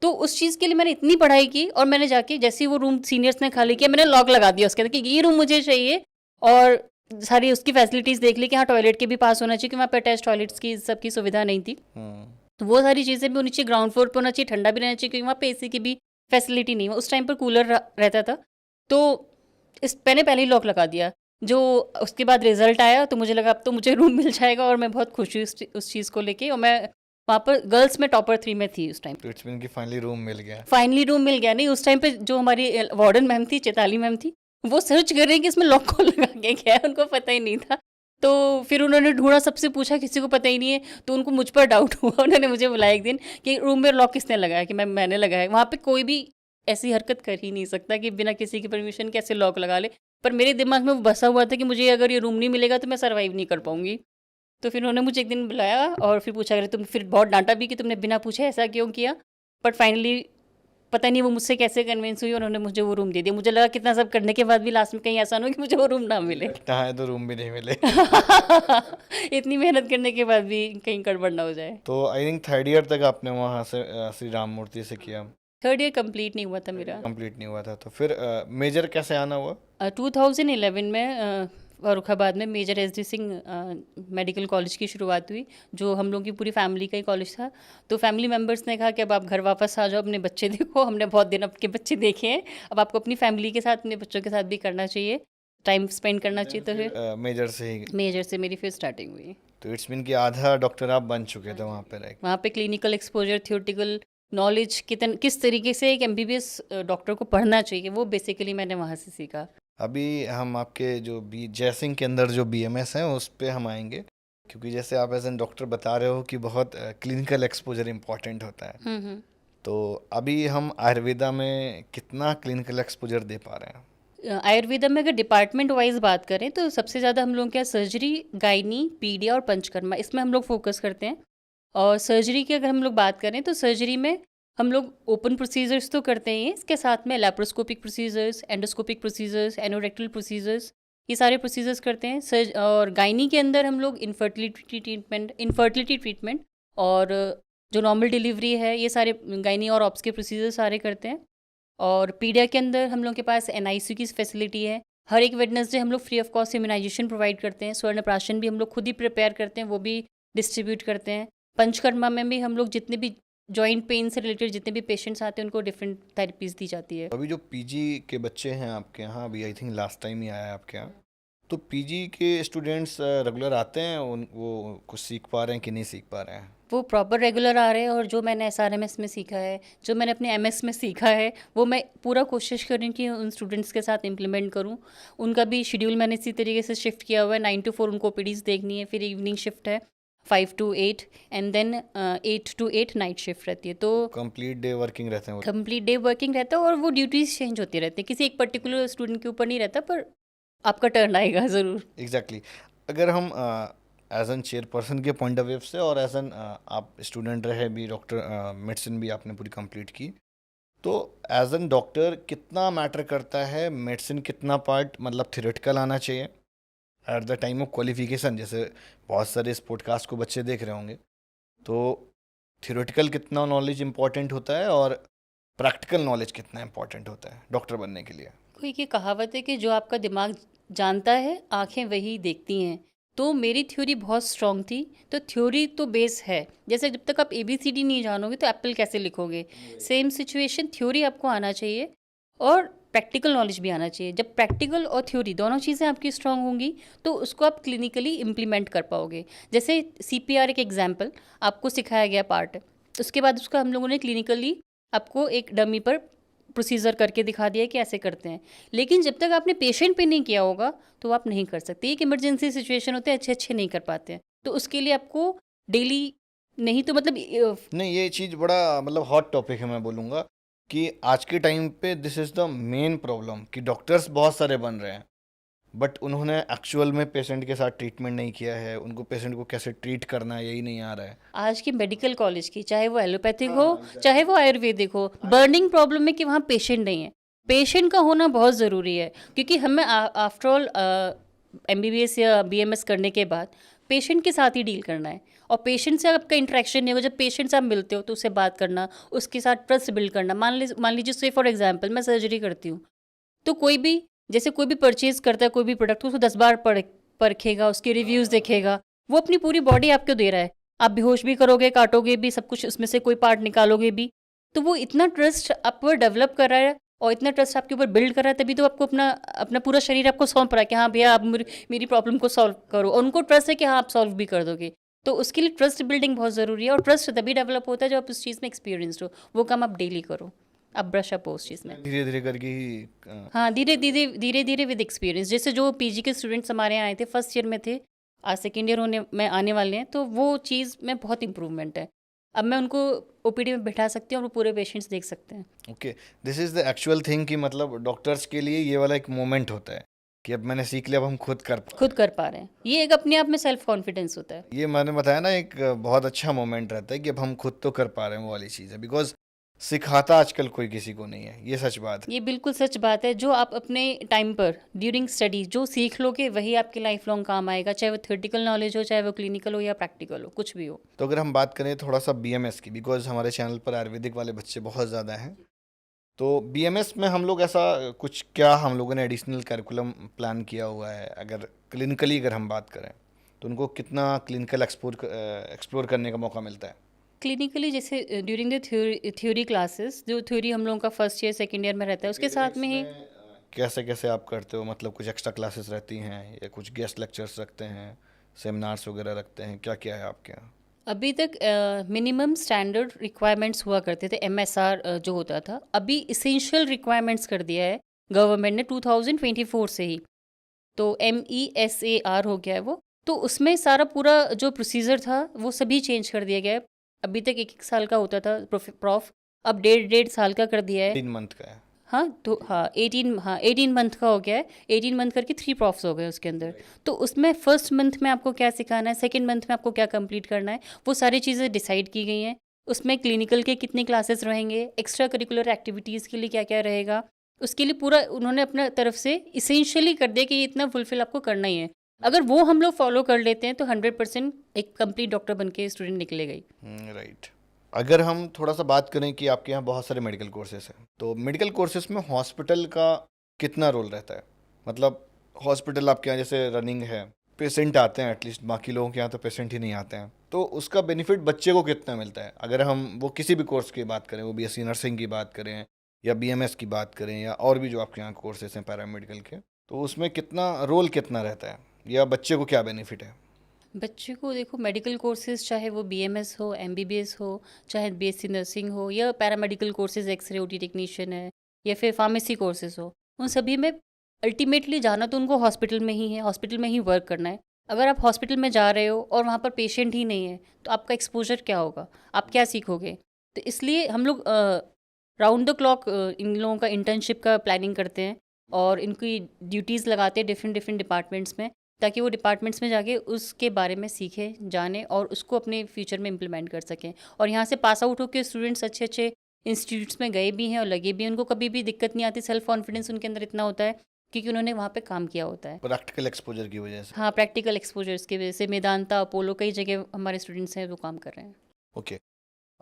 तो उस चीज़ के लिए मैंने इतनी पढ़ाई की, और मैंने जाके जैसे ही वो रूम सीनियर्स ने खाली किया, मैंने लॉक लगा दिया उसके अंदर कि ये रूम मुझे चाहिए, और सारी उसकी फैसिलिटीज़ देख ली कि हाँ टॉयलेट के भी पास होना चाहिए, कि वहाँ पे अटैच टॉयलेट्स की सबकी सुविधा नहीं थी। तो वो सारी चीज़ें भी होनी चाहिए, ग्राउंड फ्लोर पे होना चाहिए, ठंडा भी रहना चाहिए, क्योंकि वहाँ पे एसी की भी फैसिलिटी नहीं है। उस टाइम पर कूलर रहता था। तो मैंने पहले ही लॉक लगा दिया। जो उसके बाद रिजल्ट आया तो मुझे लगा अब तो मुझे रूम मिल जाएगा, और मैं बहुत खुश हुई उस चीज़ को लेके। और मैं वहाँ पर गर्ल्स में टॉपर 3 में थी उस टाइम। तो इट्स मीन कि फाइनली रूम मिल गया। फाइनली रूम मिल गया। नहीं, उस टाइम पे जो हमारी वार्डन मैम थी, चैताली मैम थी, वो सर्च कर रही हैं कि इसमें लॉक कौन लगा के गया है, उनको पता ही नहीं था। तो फिर उन्होंने ढूंढा, सबसे पूछा, किसी को पता ही नहीं है। तो उनको मुझ पर डाउट हुआ, उन्होंने मुझे बुलाया एक दिन कि रूम में लॉक किसने लगाया, कि मैंने लगाया। वहाँ पे कोई भी ऐसी हरकत कर ही नहीं सकता कि बिना किसी की परमिशन कैसे लॉक लगा ले। पर मेरे दिमाग में वो बसा हुआ था कि मुझे अगर ये रूम नहीं मिलेगा तो मैं सर्वाइव नहीं कर पाऊंगी। तो फिर उन्होंने मुझे एक दिन बुलाया और फिर पूछा, अरे तुम, फिर बहुत डांटा भी कि तुमने बिना पूछे ऐसा क्यों किया। बट फाइनली पता नहीं वो मुझसे कैसे कन्विंस हुई, और उन्होंने मुझे वो रूम दे दिया। मुझे लगा कितना सब करने के बाद भी लास्ट में कहीं ऐसा ना हो कि मुझे वो रूम ना मिले। लगता है तो रूम भी नहीं मिले। इतनी मेहनत करने के बाद भी कहीं गड़बड़ ना हो जाए। तो आई थिंक थर्ड ईयर तक आपने वहाँ से श्री राम मूर्ति से किया। थर्ड ईयर कंप्लीट नहीं हुआ था मेरा। कंप्लीट नहीं हुआ था, तो फिर मेजर कैसे आना हुआ? 2011 में फर्रुखाबाद में major S D Singh medical college की शुरुआत हुई, जो हम लोगों की पूरी फैमिली का ही कॉलेज था। तो फैमिली मेम्बर्स ने कहा कि अब आप घर वापस आ जाओ, अपने बच्चे देखो, हमने बहुत दिन आपके बच्चे देखे हैं, अब आपको अपनी फैमिली के साथ, अपने बच्चों के साथ भी करना चाहिए, टाइम स्पेंड करना चाहिए। तो फिर मेजर से ही, मेजर से मेरी फिर स्टार्टिंग हुई। तो इट्स मीन कि आधा डॉक्टर आप बन चुके थे वहाँ पे रह के। वहाँ पे क्लिनिकल एक्सपोजर, थियोरेटिकल नॉलेज, किस तरीके से एक एमबीबीएस डॉक्टर को पढ़ना चाहिए, वो बेसिकली मैंने वहाँ से सीखा। अभी हम आपके जो बी जयसिंह के अंदर जो बीएमएस हैं उस पे हम आएंगे, क्योंकि जैसे आप एज एन डॉक्टर बता रहे हो कि बहुत क्लिनिकल एक्सपोजर इम्पॉर्टेंट होता है। तो अभी हम आयुर्वेदा में कितना क्लिनिकल एक्सपोजर दे पा रहे हैं? आयुर्वेदा में अगर डिपार्टमेंट वाइज बात करें तो सबसे ज़्यादा हम लोग क्या, सर्जरी, गायनी, पीडिया और पंचकर्मा, इसमें हम लोग फोकस करते हैं। और सर्जरी की अगर हम लोग बात करें तो सर्जरी में हम लोग ओपन प्रोसीजर्स तो करते हैं, इसके साथ में laparoscopic procedures, endoscopic procedures, anorectal procedures, ये सारे प्रोसीजर्स करते हैं। और गायनी के अंदर हम लोग इनफर्टिलिटी ट्रीटमेंट और जो नॉर्मल डिलीवरी है, ये सारे गायनी और ऑप्स के प्रोसीजर सारे करते हैं। और पीडिया के अंदर हम लोग के पास एनआईसीयू की फैसिलिटी है। हर एक वेडनेसडे हम लोग free of cost immunization provide करते हैं। स्वर्णप्राशन भी हम लोग खुद ही प्रिपेयर करते हैं, वो भी डिस्ट्रीब्यूट करते हैं। पंचकर्मा में भी हम लोग जितने भी जॉइंट पेन से रिलेटेड जितने भी पेशेंट्स आते हैं उनको डिफरेंट थेरेपीज दी जाती है। अभी जो पीजी के बच्चे हैं आपके यहाँ, अभी आई थिंक लास्ट टाइम ही आया है आपके यहाँ, तो पीजी के स्टूडेंट्स रेगुलर आते हैं, वो कुछ सीख पा रहे हैं कि नहीं सीख पा रहे हैं? वो प्रॉपर रेगुलर आ रहे हैं, और जो मैंने एसआरएमएस में सीखा है, जो मैंने अपने एमएस में सीखा है, वो मैं पूरा कोशिश कर रही हूँ कि उन स्टूडेंट्स के साथ इम्प्लीमेंट करूँ। उनका भी शेड्यूल मैंने इसी तरीके से शिफ्ट किया हुआ है। 9 to 4 उनको ओपीडीज देखनी है, फिर इवनिंग शिफ्ट है 5 to 8, and then 8 to 8 night shift रहती है। तो कंप्लीट डे वर्किंग रहते हैं वो? कंप्लीट डे वर्किंग रहता है, और वो ड्यूटीज चेंज होती रहती है, किसी एक पर्टिकुलर स्टूडेंट के ऊपर नहीं रहता, पर आपका टर्न आएगा ज़रूर। एग्जैक्टली। अगर हम एज एन चेयरपर्सन के पॉइंट ऑफ व्यू से, और एज एन आप स्टूडेंट रहे भी, डॉक्टर मेडिसिन भी आपने पूरी कंप्लीट की, तो एज एन डॉक्टर कितना मैटर करता है मेडिसिन, कितना पार्ट मतलब थियोरेटिकल आना चाहिए at the time of qualification? जैसे बहुत सारे इस पॉडकास्ट को बच्चे देख रहे होंगे, तो थियोरेटिकल कितना नॉलेज इंपॉर्टेंट होता है और प्रैक्टिकल नॉलेज कितना इंपॉर्टेंट होता है डॉक्टर बनने के लिए? कोई ये कहावत है कि जो आपका दिमाग जानता है, आंखें वही देखती हैं। तो मेरी थ्योरी बहुत स्ट्रांग थी, तो थ्योरी तो बेस है। जैसे जब तक आप ABCD नहीं जानोगे तो एप्पल कैसे लिखोगे, सेम सिचुएशन, थ्योरी आपको आना चाहिए और प्रैक्टिकल नॉलेज भी आना चाहिए। जब प्रैक्टिकल और थ्योरी दोनों चीज़ें आपकी स्ट्रांग होंगी तो उसको आप क्लिनिकली इम्प्लीमेंट कर पाओगे। जैसे CPR एक एग्जाम्पल, आपको सिखाया गया पार्ट, उसके बाद उसका हम लोगों ने क्लिनिकली आपको एक डमी पर प्रोसीजर करके दिखा दिया कि ऐसे करते हैं। लेकिन जब तक आपने पेशेंट पे नहीं किया होगा तो आप नहीं कर सकते। एक इमरजेंसी सिचुएशन होते हैं, अच्छे नहीं कर पाते हैं, तो उसके लिए आपको डेली नहीं तो मतलब नहीं, ये चीज़ बड़ा मतलब हॉट टॉपिक है, मैं बोलूँगा कि आज के टाइम पे this is the main problem कि डॉक्टर्स बहुत सारे बन रहे हैं, बट उन्होंने एक्चुअल में पेशेंट के साथ ट्रीटमेंट नहीं किया है, उनको पेशेंट को कैसे ट्रीट करना है यही नहीं आ रहा है। आज की मेडिकल कॉलेज की, चाहे वो एलोपैथिक हो चाहे वो आयुर्वेदिक हो, बर्निंग प्रॉब्लम है कि वहाँ पेशेंट नहीं है। पेशेंट का होना बहुत ज़रूरी है, क्योंकि हमें आफ्टर ऑल MBBS या BMS करने के बाद पेशेंट के साथ ही डील करना है, और पेशेंट से आपका इंटरेक्शन नहीं होगा। जब पेशेंट से आप मिलते हो तो उससे बात करना, उसके साथ ट्रस्ट बिल्ड करना। मान लीजिए से फॉर एग्जांपल मैं सर्जरी करती हूँ, तो कोई भी जैसे कोई भी परचेज करता है कोई भी प्रोडक्ट, उसको 10 बार परखेगा, उसके रिव्यूज़ देखेगा। वो अपनी पूरी बॉडी आपको दे रहा है, आप बेहोश भी करोगे, काटोगे भी, सब कुछ उसमें से कोई पार्ट निकालोगे भी, तो वो इतना ट्रस्ट आप पर डेवलप कर रहा है और इतना ट्रस्ट आपके ऊपर बिल्ड कर रहा है, तभी तो आपको अपना अपना पूरा शरीर आपको सौंप रहा है कि हाँ भैया आप मेरी प्रॉब्लम को सॉल्व करो, और उनको ट्रस्ट है कि हाँ आप सॉल्व भी कर दोगे। तो उसके लिए ट्रस्ट बिल्डिंग बहुत ज़रूरी है, और ट्रस्ट तभी डेवलप होता है जब आप उस चीज़ में एक्सपीरियंस्ड हो। वो काम आप डेली करो, आप ब्रश अप हो उस चीज़ में। धीरे धीरे करके ही हाँ, धीरे धीरे विद एक्सपीरियंस। जैसे जो पीजी के स्टूडेंट्स हमारे यहाँ आए थे, फर्स्ट ईयर में थे, आज सेकेंड ईयर होने में आने वाले हैं, तो वो चीज़ में बहुत इंप्रूवमेंट है। अब मैं उनको ओपीडी में बैठा सकती हूँ और वो पूरे पेशेंट्स देख सकते हैं। Okay, this is the actual thing कि मतलब डॉक्टर्स के लिए ये वाला एक मोमेंट होता है कि अब मैंने सीख लिया, अब हम खुद कर पा खुद कर पा रहे हैं, ये एक अपने आप में सेल्फ कॉन्फिडेंस होता है। ये मैंने बताया ना, एक बहुत अच्छा मोमेंट रहता है कि अब हम खुद तो कर पा रहे हैं, वो वाली चीज़ है। बिकॉज सिखाता आजकल कोई किसी को नहीं है, ये सच बात है। ये बिल्कुल सच बात है। जो आप अपने टाइम पर ड्यूरिंग स्टडी जो सीख लोगे वही आपके लाइफ लॉन्ग काम आएगा, चाहे वो थ्योरेटिकल नॉलेज हो, चाहे वो क्लिनिकल हो या प्रैक्टिकल हो, कुछ भी हो। तो अगर हम बात करें थोड़ा सा बीएमएस की, बिकॉज हमारे चैनल पर आयुर्वेदिक वाले बच्चे बहुत ज़्यादा हैं, तो बीएमएस में हम लोग ऐसा कुछ, क्या हम लोगों ने एडिशनल करिकुलम प्लान किया हुआ है? अगर क्लिनिकली अगर हम बात करें तो उनको कितना क्लिनिकल एक्सप्लोर करने का मौका मिलता है? क्लिनिकली जैसे ड्यूरिंग द थ्योरी क्लासेस, जो थ्योरी हम लोगों का फर्स्ट ईयर सेकेंड ईयर में रहता है, उसके साथ में ही कैसे कैसे आप करते हो? मतलब कुछ एक्स्ट्रा क्लासेस रहती हैं या कुछ गेस्ट लेक्चर्स रखते हैं, सेमिनार्स वगैरह रखते हैं, क्या क्या है आपके यहाँ? अभी तक मिनिमम स्टैंडर्ड रिक्वायरमेंट्स हुआ करते थे, एमएसआर जो होता था, अभी इसेंशियल रिक्वायरमेंट्स कर दिया है गवर्नमेंट ने 2024 से ही। तो MESAR हो गया है वो, तो उसमें सारा पूरा जो प्रोसीजर था वो सभी चेंज कर दिया गया है। अभी तक एक एक साल का होता था प्रॉफ, अब डेढ़ डेढ़ साल का कर दिया है। 3 मंथ का है। हाँ, तो हाँ 18 मंथ का हो गया है। 18 मंथ करके 3 प्रॉफ्स हो गए उसके अंदर। तो उसमें फर्स्ट मंथ में आपको क्या सिखाना है, सेकंड मंथ में आपको क्या कंप्लीट करना है, वो सारी चीज़ें डिसाइड की गई हैं। उसमें क्लिनिकल के कितने क्लासेस रहेंगे, एक्स्ट्रा करिकुलर एक्टिविटीज़ के लिए क्या क्या रहेगा, उसके लिए पूरा उन्होंने अपना तरफ से इसेंशियली कर दिया कि ये इतना फुलफिल आपको करना ही है। अगर वो हम लोग फॉलो कर लेते हैं तो 100% एक कंप्लीट डॉक्टर बन के स्टूडेंट निकलेगा ही। राइट। अगर हम थोड़ा सा बात करें कि आपके यहाँ बहुत सारे मेडिकल कोर्सेज हैं, तो मेडिकल कोर्सेज में हॉस्पिटल का कितना रोल रहता है? मतलब हॉस्पिटल आपके यहाँ जैसे रनिंग है, पेशेंट आते हैं एटलीस्ट, बाकी लोगों के यहाँ तो पेशेंट ही नहीं आते हैं, तो उसका बेनिफिट बच्चे को कितना मिलता है? अगर हम वो किसी भी कोर्स की बात करें, वो बीएससी नर्सिंग की बात करें या बीएमएस की बात करें या और भी जो आपके यहाँ कोर्सेज हैं पैरामेडिकल के, तो उसमें कितना रोल कितना रहता है या बच्चे को क्या बेनिफिट है? बच्चे को देखो, मेडिकल कोर्सेज चाहे वो बीएमएस हो, एमबीबीएस हो, चाहे बीएससी नर्सिंग हो, या paramedical courses X-ray OT technician है, या फिर फार्मेसी कोर्सेज हो, उन सभी में अल्टीमेटली जाना तो उनको हॉस्पिटल में ही है, हॉस्पिटल में ही वर्क करना है। अगर आप हॉस्पिटल में जा रहे हो और वहाँ पर पेशेंट ही नहीं है तो आपका एक्सपोजर क्या होगा, आप क्या सीखोगे? तो इसलिए हम लोग राउंड द क्लॉक इन लोगों का इंटर्नशिप का प्लानिंग करते हैं और इनकी ड्यूटीज़ लगाते हैं डिफरेंट डिफरेंट डिपार्टमेंट्स में, ताकि वो डिपार्टमेंट्स में जाके उसके बारे में सीखें, जानें और उसको अपने फ्यूचर में इम्प्लीमेंट कर सकें। और यहाँ से पास आउट होकर स्टूडेंट्स अच्छे अच्छे इंस्टीट्यूट्स में गए भी हैं और लगे भी हैं, उनको कभी भी दिक्कत नहीं आती, सेल्फ कॉन्फिडेंस उनके अंदर इतना होता है क्योंकि उन्होंने वहाँ पे काम किया होता है। प्रैक्टिकल एक्सपोजर की वजह से। हाँ, प्रैक्टिकल एक्सपोजर्स की वजह से मेदांता, अपोलो, कई जगह हमारे स्टूडेंट्स हैं वो काम कर रहे हैं। ओके।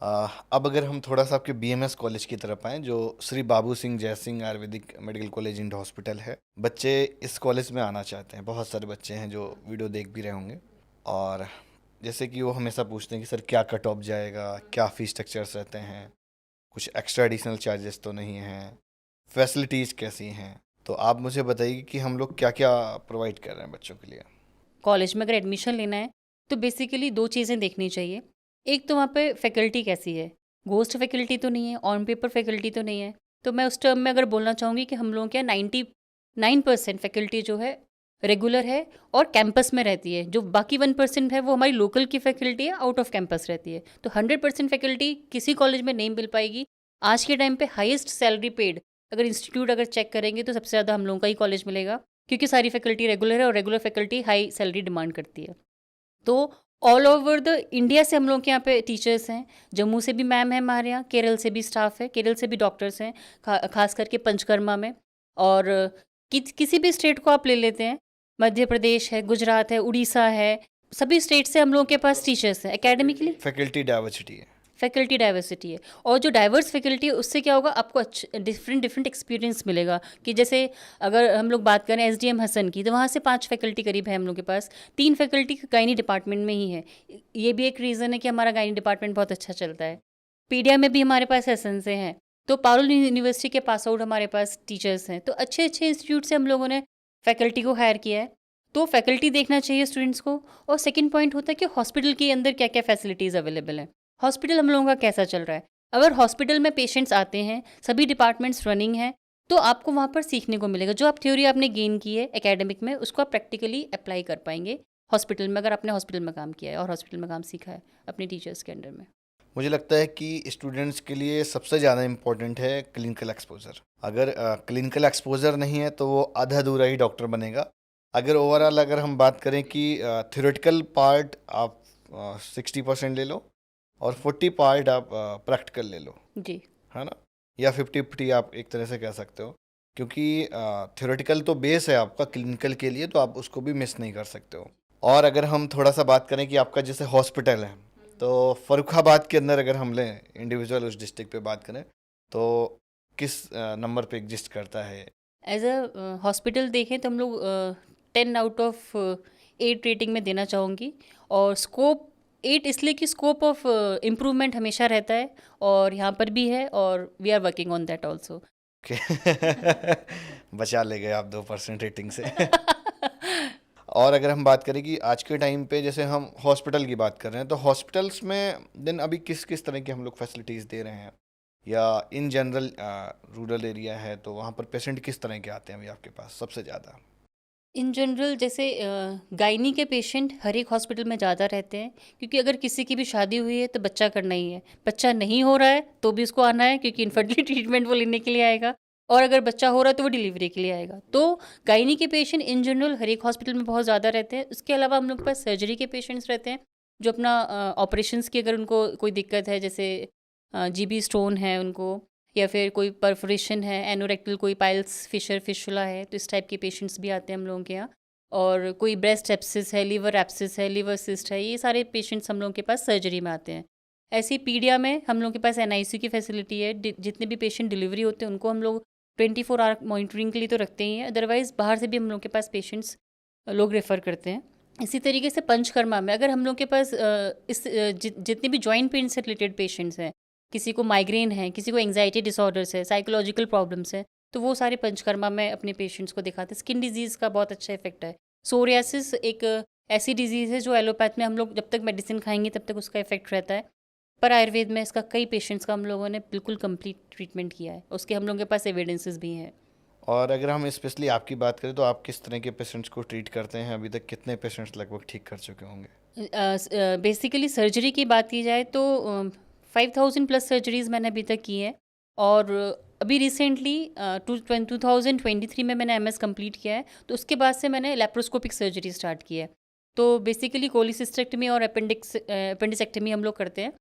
अब अगर हम थोड़ा सा आपके बीएमएस कॉलेज की तरफ आएँ, जो श्री बाबू सिंह जय Singh Ayurvedic medical college and hospital है, बच्चे इस कॉलेज में आना चाहते हैं, बहुत सारे बच्चे हैं जो वीडियो देख भी रहे होंगे, और जैसे कि वो हमेशा पूछते हैं कि सर क्या कट ऑफ जाएगा, क्या फ़ीस स्ट्रक्चर्स रहते हैं, कुछ एक्स्ट्रा एडिशनल चार्जेस तो नहीं हैं, फैसिलिटीज़ कैसी हैं? तो आप मुझे बताइए कि हम लोग क्या क्या प्रोवाइड कर रहे हैं बच्चों के लिए। कॉलेज में अगर एडमिशन लेना है तो बेसिकली 2 चीज़ें देखनी चाहिए। एक तो वहाँ पे फैकल्टी कैसी है, घोस्ट फैकल्टी तो नहीं है, ऑन पेपर फैकल्टी तो नहीं है। तो मैं उस टर्म में अगर बोलना चाहूँगी कि हम लोगों के यहाँ 99% फैकल्टी जो है रेगुलर है और कैंपस में रहती है। जो बाकी 1% है वो हमारी लोकल की फैकल्टी है, आउट ऑफ कैंपस रहती है। तो 100% फैकल्टी किसी कॉलेज में नहीं मिल पाएगी। आज के टाइम पे हाईएस्ट सैलरी पेड अगर इंस्टीट्यूट अगर चेक करेंगे तो सबसे ज़्यादा हम लोगों का ही कॉलेज मिलेगा, क्योंकि सारी फैकल्टी रेगुलर है और regular faculty high salary demand करती है। तो ऑल ओवर द इंडिया से हम लोग के यहाँ पे टीचर्स हैं। जम्मू से भी मैम है हमारे यहाँ, केरल से भी स्टाफ है, केरल से भी डॉक्टर्स हैं, खास करके पंचकर्मा में। और किसी भी स्टेट को आप ले लेते हैं, मध्य प्रदेश है, गुजरात है, उड़ीसा है, सभी स्टेट से हम लोगों के पास टीचर्स हैं। एकेडमिकली फैकल्टी डाइवर्सिटी है, फैकल्टी डाइवर्सिटी है, और जो डाइवर्स फैकल्टी है उससे क्या होगा, आपको डिफरेंट एक्सपीरियंस मिलेगा। कि जैसे अगर हम लोग बात करें SDM हसन की, तो वहाँ से 5 फैकल्टी करीब है हम लोग के पास, 3 फैकल्टी गायनी डिपार्टमेंट में ही है। ये भी एक रीज़न है कि हमारा गायनी डिपार्टमेंट बहुत अच्छा चलता है। पीडिया में भी हमारे पास एसन से हैं, तो पारुल यूनिवर्सिटी के पास आउट हमारे पास टीचर्स हैं, तो अच्छे अच्छे इंस्टीट्यूट से हम लोगों ने फैकल्टी को हायर किया है। तो फैकल्टी देखना चाहिए स्टूडेंट्स को। और सेकंड पॉइंट होता है कि हॉस्पिटल के अंदर क्या क्या फैसिलिटीज़ अवेलेबल हैं, हॉस्पिटल हम लोगों का कैसा चल रहा है। अगर हॉस्पिटल में पेशेंट्स आते हैं, सभी डिपार्टमेंट्स रनिंग हैं, तो आपको वहाँ पर सीखने को मिलेगा। जो आप थ्योरी आपने गेन की है एकेडमिक में, उसको आप प्रैक्टिकली अप्लाई कर पाएंगे हॉस्पिटल में, अगर आपने हॉस्पिटल में काम किया है और हॉस्पिटल में काम सीखा है अपने टीचर्स के अंडर में। मुझे लगता है कि स्टूडेंट्स के लिए सबसे ज़्यादा इम्पोर्टेंट है क्लिनिकल एक्सपोजर। अगर क्लिनिकल एक्सपोजर नहीं है तो वो आधा अधूरा ही डॉक्टर बनेगा। अगर ओवरऑल अगर हम बात करें कि थ्योरेटिकल पार्ट आप 60% ले लो और 40 पार्ट आप प्रैक्टिकल ले लो, जी। है ना, या 50-50 आप एक तरह से कह सकते हो, क्योंकि थ्योरेटिकल तो बेस है आपका क्लिनिकल के लिए, तो आप उसको भी मिस नहीं कर सकते हो। और अगर हम थोड़ा सा बात करें कि आपका जैसे हॉस्पिटल है, तो फर्रुखाबाद के अंदर अगर हम लें इंडिविजुअल उस डिस्ट्रिक्ट पे बात करें, तो किस नंबर पे एग्जिस्ट करता है? एज अ हॉस्पिटल देखें तो हम लोग 10 आउट ऑफ 8 रेटिंग में देना चाहूँगी। और स्कोप 8 इसलिए कि स्कोप ऑफ इम्प्रूवमेंट हमेशा रहता है, और यहाँ पर भी है, और we are working on that also. कि बचा ले गए आप 2% रेटिंग से। और अगर हम बात करें कि आज के टाइम पे जैसे हम हॉस्पिटल की बात कर रहे हैं, तो हॉस्पिटल्स में दिन अभी किस किस तरह की हम लोग फैसिलिटीज़ दे रहे हैं, या इन जनरल रूरल एरिया है तो वहाँ पर पेशेंट किस तरह के आते हैं अभी आपके पास सबसे ज़्यादा? इन जनरल जैसे गायनी के पेशेंट हर एक हॉस्पिटल में ज़्यादा रहते हैं, क्योंकि अगर किसी की भी शादी हुई है तो बच्चा करना ही है, बच्चा नहीं हो रहा है तो भी उसको आना है, क्योंकि इनफर्टिलिटी ट्रीटमेंट वो लेने के लिए आएगा, और अगर बच्चा हो रहा है तो वो डिलीवरी के लिए आएगा। तो गायनी के पेशेंट इन जनरल हर एक हॉस्पिटल में बहुत ज़्यादा रहते हैं। उसके अलावा हम लोग के पास सर्जरी के पेशेंट्स रहते हैं, जो अपना ऑपरेशंस की अगर उनको कोई दिक्कत है, जैसे जीबी स्टोन है उनको, या फिर कोई परफोरेशन है, एनोरेक्टल कोई पाइल्स फिशर फिशुला है, तो इस टाइप के पेशेंट्स भी आते हैं हम लोगों के यहाँ। और कोई ब्रेस्ट एप्सिस है, लिवर एप्सिस है, लिवर सिस्ट है, ये सारे पेशेंट्स हम लोगों के पास सर्जरी में आते हैं। ऐसे ही पीडिया में हम लोगों के पास एनआईसीयू की फैसिलिटी है। जितने भी पेशेंट डिलीवरी होते हैं उनको हम लोग 24 आवर मॉनिटरिंग के लिए तो रखते ही हैं, अदरवाइज़ बाहर से भी हम लोग के पास पेशेंट्स लोग रेफ़र करते हैं। इसी तरीके से पंचकर्मा में अगर हम लोग के पास जितने भी जॉइंट पेन से रिलेटेड पेशेंट्स हैं, किसी को माइग्रेन है, किसी को एंग्जाइटी डिसऑर्डर्स है, साइकोलॉजिकल प्रॉब्लम्स है, तो वो सारे पंचकर्मा में अपने पेशेंट्स को दिखाते हैं। स्किन डिजीज़ का बहुत अच्छा इफेक्ट है। सोरियासिस एक ऐसी डिजीज़ है जो एलोपैथ में हम लोग जब तक मेडिसिन खाएंगे तब तक उसका इफेक्ट रहता है, पर आयुर्वेद में इसका कई पेशेंट्स का हम लोगों ने बिल्कुल कंप्लीट ट्रीटमेंट किया है, उसके हम लोगों के पास एविडेंसेस भी हैं। और अगर हम स्पेशली आपकी बात करें तो आप किस तरह के पेशेंट्स को ट्रीट करते हैं? अभी तक कितने पेशेंट्स लगभग ठीक कर चुके होंगे? बेसिकली सर्जरी की बात की जाए तो 5000 प्लस सर्जरीज़ मैंने अभी तक की हैं। और अभी रिसेंटली 2023 में मैंने एमएस कंप्लीट किया है, तो उसके बाद से मैंने लेप्रोस्कोपिक सर्जरी स्टार्ट की है। तो बेसिकली कोलिसिस्टेक्टमी और अपेंडिसेक्टमी हम लोग करते हैं।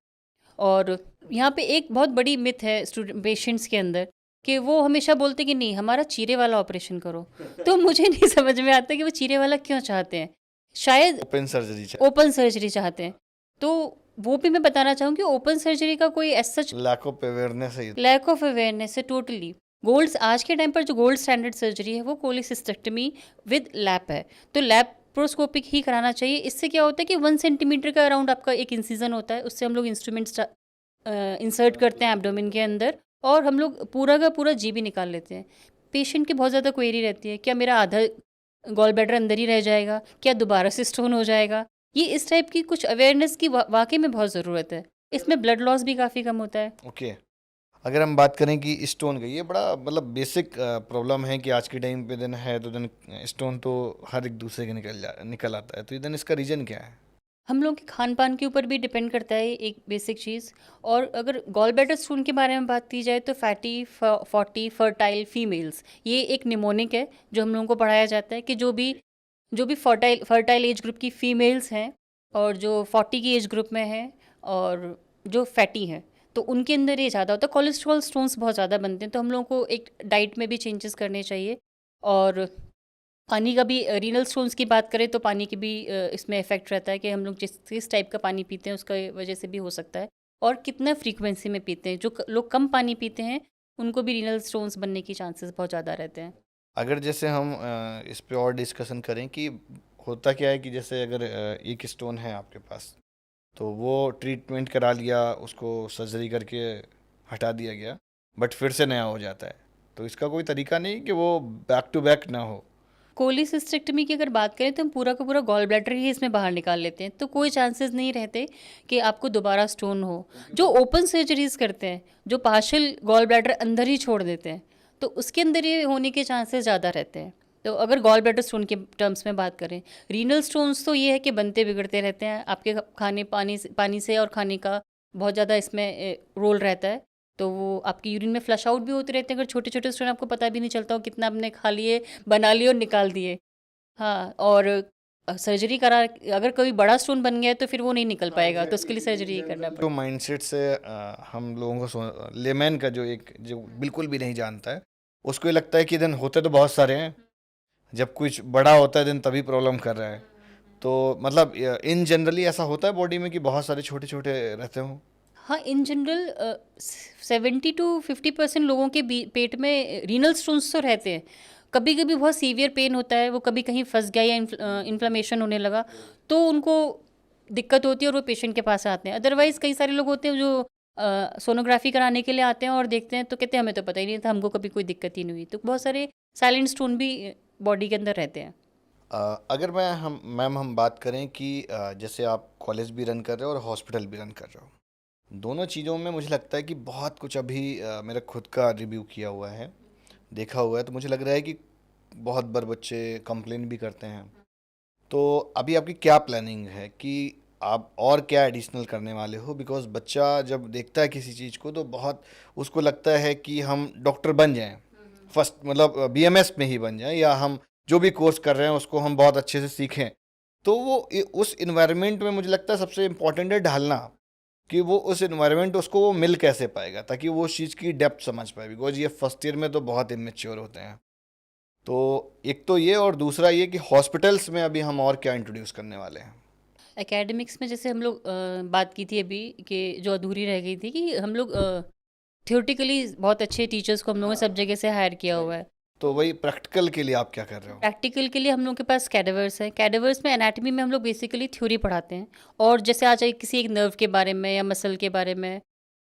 और यहाँ पे एक बहुत बड़ी मिथ है स्टूडेंट पेशेंट्स के अंदर, कि वो हमेशा बोलते हैं कि नहीं हमारा चीरे वाला ऑपरेशन करो। तो मुझे नहीं समझ में आता कि वो चीरे वाला क्यों चाहते हैं। शायद ओपन सर्जरी ओपन सर्जरी चाहते हैं। तो वो भी मैं बताना चाहूँगी, ओपन सर्जरी का कोई as such lack of awareness है। लैक ऑफ अवेयरनेस है टोटली। गोल्ड आज के टाइम पर जो गोल्ड स्टैंडर्ड सर्जरी है वो कोलिसिस्टेक्टमी विद लैप है, तो लैप्रोस्कोपिक ही कराना चाहिए। इससे क्या होता है कि 1 सेंटीमीटर का अराउंड आपका एक इंसिजन होता है, उससे हम लोग इंस्ट्रूमेंट्स इंसर्ट करते हैं एब्डोमेन के अंदर, और हम लोग पूरा का पूरा जीबी निकाल लेते हैं। पेशेंट की बहुत ज़्यादा क्वेरी रहती है, क्या मेरा आधा गॉल ब्लैडर अंदर ही रह जाएगा, क्या दोबारा से स्टोन हो जाएगा। ये इस टाइप की कुछ अवेयरनेस की वाकई में बहुत ज़रूरत है। इसमें ब्लड लॉस भी काफ़ी कम होता है। ओके। अगर हम बात करें कि स्टोन का, ये बड़ा मतलब बेसिक प्रॉब्लम है कि आज के टाइम पे दिन है तो दिन स्टोन तो हर एक दूसरे के निकल आता है, तो इधन इसका रीज़न क्या है? हम लोग के खान पान के ऊपर भी डिपेंड करता है एक बेसिक चीज़। और अगर गॉल ब्लैडर स्टोन के बारे में बात की जाए तो फैटी 40 फर्टाइल फीमेल्स, ये एक निमोनिक है जो हम लोगों को पढ़ाया जाता है कि जो भी फर्टाइल एज ग्रुप की फीमेल्स हैं, और जो 40 की एज ग्रुप में है, और जो फैटी हैं, तो उनके अंदर ये ज़्यादा होता है। कोलेस्ट्रॉल स्टोन्स बहुत ज़्यादा बनते हैं, तो हम लोगों को एक डाइट में भी चेंजेस करने चाहिए। और पानी का भी, रीनल स्टोन्स की बात करें तो पानी की भी इसमें इफेक्ट रहता है कि हम लोग जिस टाइप का पानी पीते हैं उसका वजह से भी हो सकता है, और कितना फ्रीक्वेंसी में पीते हैं। जो लोग कम पानी पीते हैं उनको भी रीनल स्टोन्स बनने की चांसेस बहुत ज़्यादा रहते हैं। अगर जैसे हम इस पे और डिस्कशन करें कि होता क्या है कि जैसे अगर एक स्टोन है आपके पास, तो वो ट्रीटमेंट करा लिया, उसको सर्जरी करके हटा दिया गया, बट फिर से नया हो जाता है, तो इसका कोई तरीका नहीं कि वो बैक टू बैक ना हो? कोलिसिस्टेक्टमी की अगर बात करें तो हम पूरा का पूरा गॉल ब्लैडर ही इसमें बाहर निकाल लेते हैं, तो कोई चांसेस नहीं रहते कि आपको दोबारा स्टोन हो। जो ओपन सर्जरीज करते हैं, जो पार्शियल गॉल ब्लैडर अंदर ही छोड़ देते हैं, तो उसके अंदर ये होने के चांसेस ज़्यादा रहते हैं। तो अगर गॉल ब्लैडर स्टोन के टर्म्स में बात करें, रीनल स्टोन्स तो ये है कि बनते बिगड़ते रहते हैं, आपके खाने पानी से और खाने का बहुत ज़्यादा इसमें रोल रहता है। तो वो आपकी यूरिन में फ्लश आउट भी होते रहते हैं, अगर छोटे छोटे स्टोन आपको पता भी नहीं चलता हो कितना आपने खा लिए, बना लिए और निकाल दिए। हाँ, और सर्जरी करा, अगर कोई बड़ा स्टोन बन गया है तो फिर वो नहीं निकल पाएगा, तो उसके लिए सर्जरी ही करना जो पड़ेगा। माइंडसेट से हम लोगों को लेमैन का जो बिल्कुल भी नहीं जानता है, उसको ये लगता है कि दिन होते तो बहुत सारे हैं, जब कुछ बड़ा होता है दिन तभी प्रॉब्लम कर रहा है। तो मतलब इन जनरली ऐसा होता है बॉडी में कि बहुत सारे छोटे छोटे रहते हों? हाँ, इन जनरल 70 to 50% लोगों के पेट में रीनल स्टोन्स तो रहते हैं। कभी कभी बहुत सीवियर पेन होता है, वो कभी कहीं फंस गया या इन्फ्लामेशन होने लगा, तो उनको दिक्कत होती है और वो पेशेंट के पास आते हैं। अदरवाइज कई सारे लोग होते हैं जो सोनोग्राफी कराने के लिए आते हैं और देखते हैं तो कहते हैं हमें तो पता ही नहीं था, हमको कभी कोई दिक्कत ही नहीं हुई। तो बहुत सारे साइलेंट स्टोन भी बॉडी के अंदर रहते हैं। अगर हम बात करें कि जैसे आप कॉलेज भी रन कर रहे हो और हॉस्पिटल भी रन कर रहे हो, दोनों चीज़ों में मुझे लगता है कि बहुत कुछ अभी मेरा खुद का रिव्यू किया हुआ है, देखा हुआ है, तो मुझे लग रहा है कि बहुत बार बच्चे कंप्लेन भी करते हैं। तो अभी आपकी क्या प्लानिंग है कि आप और क्या एडिशनल करने वाले हो? बिकॉज बच्चा जब देखता है किसी चीज़ को तो बहुत उसको लगता है कि हम डॉक्टर बन जाएं, फर्स्ट मतलब बीएमएस में ही बन जाएं, या हम जो भी कोर्स कर रहे हैं उसको हम बहुत अच्छे से सीखें। तो वो उस इन्वायरमेंट में मुझे लगता है सबसे इम्पोर्टेंट है ढालना, कि वो उस इन्वायरमेंट उसको वो मिल कैसे पाएगा ताकि वो उस चीज़ की डेप्थ समझ पाए, बिकॉज ये फर्स्ट ईयर में तो बहुत इमेच्योर होते हैं। तो एक तो ये, और दूसरा ये कि हॉस्पिटल्स में अभी हम और क्या इंट्रोड्यूस करने वाले हैं? एकेडमिक्स में जैसे हम लोग बात की थी अभी कि जो अधूरी रह गई थी, कि हम लोग थियोरेटिकली बहुत अच्छे टीचर्स को हम लोगों ने सब जगह से हायर किया हुआ है। तो वही प्रैक्टिकल के लिए आप क्या कर रहे हो? प्रैक्टिकल के लिए हम लोग के पास कैडावर्स है। कैडावर्स में एनाटॉमी में हम लोग बेसिकली थ्योरी पढ़ाते हैं, और जैसे आज एक किसी एक नर्व के बारे में या मसल के बारे में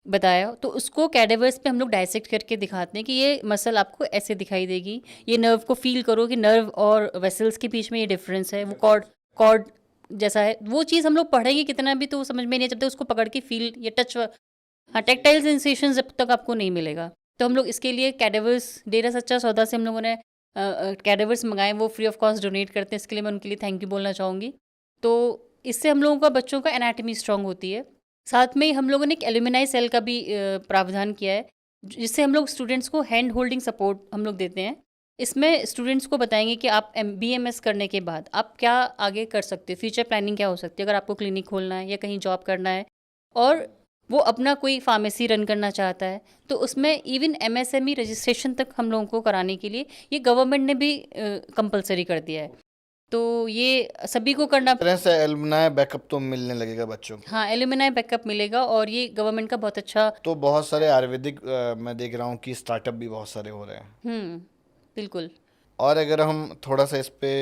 बताया, तो उसको कैडावर्स पे हम लोग डायसेक्ट करके दिखाते हैं कि ये मसल आपको ऐसे दिखाई देगी, ये नर्व को फील करो कि नर्व और वेसल्स के बीच में ये डिफरेंस है, वो कॉर्ड कॉर्ड जैसा है। वो चीज़ हम लोग पढ़ेंगे कितना भी तो वो समझ में नहीं, जब तक उसको पकड़ के फील या टच, हाँ, टैक्टाइल सेंसेशन जब तक आपको नहीं मिलेगा। तो हम लोग इसके लिए कैडावर्स, डेरा सच्चा सौदा से हम लोगों ने कैडावर्स मंगाए, वो फ्री ऑफ कॉस्ट डोनेट करते हैं, इसके लिए मैं उनके लिए थैंक यू बोलना चाहूँगी। तो इससे हम लोगों का बच्चों का एनाटमी स्ट्रांग होती है। साथ में हम लोगों ने एक एल्यूमिनाई सेल का भी प्रावधान किया है, जिससे हम लोग स्टूडेंट्स को हैंड होल्डिंग सपोर्ट हम लोग देते हैं। इसमें स्टूडेंट्स को बताएंगे कि आप BMS करने के बाद आप क्या आगे कर सकते हो, फ्यूचर प्लानिंग क्या हो सकती है, अगर आपको क्लिनिक खोलना है या कहीं जॉब करना है, और वो अपना कोई फार्मेसी रन करना चाहता है, तो उसमें इवन MSME रजिस्ट्रेशन तक हम लोगों को कराने के लिए ये गवर्नमेंट ने भी कंपलसरी कर दिया है। तो ये सभी को करना। तरह से एलुमनाई बैकअप तो मिलने लगेगा बच्चों को। हाँ, एल्यूमिनाई बैकअप मिलेगा, और ये गवर्नमेंट का बहुत अच्छा। तो बहुत सारे आयुर्वेदिक मैं देख रहा हूँ कि स्टार्टअप भी बहुत सारे हो रहे हैं। बिल्कुल। और अगर हम थोड़ा सा इस पे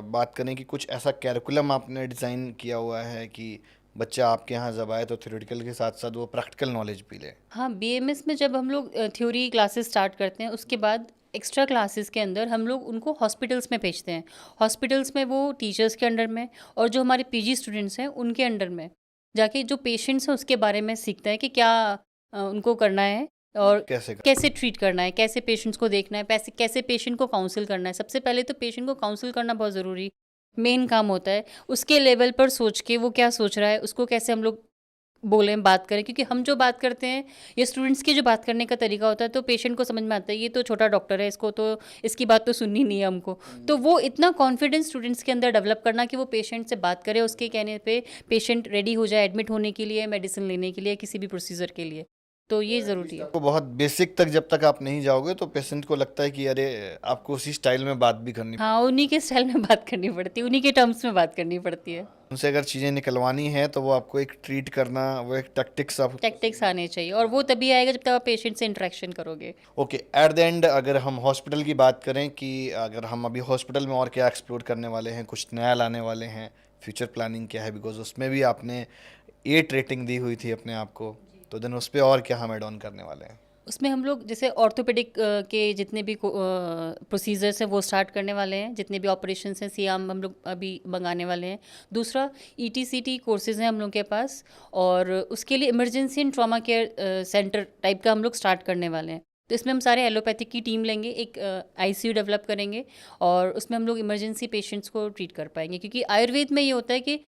बात करें कि कुछ ऐसा कैरिकुलम आपने डिज़ाइन किया हुआ है कि बच्चा आपके यहाँ जब आए तो थ्योरेटिकल के साथ साथ वो प्रैक्टिकल नॉलेज भी ले? हाँ, BMS में जब हम लोग थ्योरी क्लासेस स्टार्ट करते हैं, उसके बाद एक्स्ट्रा क्लासेस के अंदर हम लोग उनको हॉस्पिटल्स में भेजते हैं। हॉस्पिटल्स में वो टीचर्स के अंडर में, और जो हमारे PG स्टूडेंट्स हैं उनके अंडर में जाके जो पेशेंट्स हैं उसके बारे में सीखते हैं कि क्या उनको करना है, और कैसे कैसे ट्रीट करना है, कैसे पेशेंट्स को देखना है, कैसे पेशेंट को काउंसिल करना है। सबसे पहले तो पेशेंट को काउंसिल करना बहुत ज़रूरी मेन काम होता है। उसके लेवल पर सोच के वो क्या सोच रहा है, उसको कैसे हम लोग बोलें, बात करें, क्योंकि हम जो बात करते हैं ये स्टूडेंट्स के जो बात करने का तरीका होता है, तो पेशेंट को समझ में आता है ये तो छोटा डॉक्टर है, इसको तो इसकी बात तो सुननी नहीं है हमको। तो वो इतना कॉन्फिडेंस स्टूडेंट्स के अंदर डेवलप करना कि वो पेशेंट से बात करे, उसके कहने पे पेशेंट रेडी हो जाए एडमिट होने के लिए, मेडिसिन लेने के लिए, किसी भी प्रोसीजर के लिए। तो ये ज़रूरी है। तो बहुत बेसिक तक जब तक आप नहीं जाओगे तो पेशेंट को लगता है कि अरे आपको उसी स्टाइल में बात भी करनी हाँ, उन्हीं के स्टाइल में बात करनी पड़ती है, उन्हीं के टर्म्स में बात करनी पड़ती है। उनसे अगर चीज़ें निकलवानी है तो वो आपको एक ट्रीट करना, वो एक टैक्टिक्स आप। टैक्टिक्स आने चाहिए, और वो तभी आएगा जब तक आप पेशेंट से इंटरेक्शन करोगे। ओके, एट द एंड अगर हम हॉस्पिटल की बात करें कि अगर हम अभी हॉस्पिटल में और क्या एक्सप्लोर करने वाले हैं, कुछ नया लाने वाले हैं, फ्यूचर प्लानिंग क्या है, बिकॉज उसमें भी आपने 8 रेटिंग दी हुई थी अपने आप को, तो देन उस पर और क्या हम एड ऑन करने वाले हैं? उसमें हम लोग जैसे ऑर्थोपेडिक के जितने भी प्रोसीजर्स हैं वो स्टार्ट करने वाले हैं, जितने भी ऑपरेशंस हैं सियाम हम लोग अभी मंगाने वाले हैं। दूसरा ETCT कोर्सेज़ हैं हम लोग के पास, और उसके लिए emergency and trauma care centre type का हम लोग स्टार्ट करने वाले हैं। तो इसमें हम सारे एलोपैथिक की टीम लेंगे, एक ICU डेवलप करेंगे, और उसमें हम लोग इमरजेंसी पेशेंट्स को ट्रीट कर पाएंगे, क्योंकि आयुर्वेद में ये होता है कि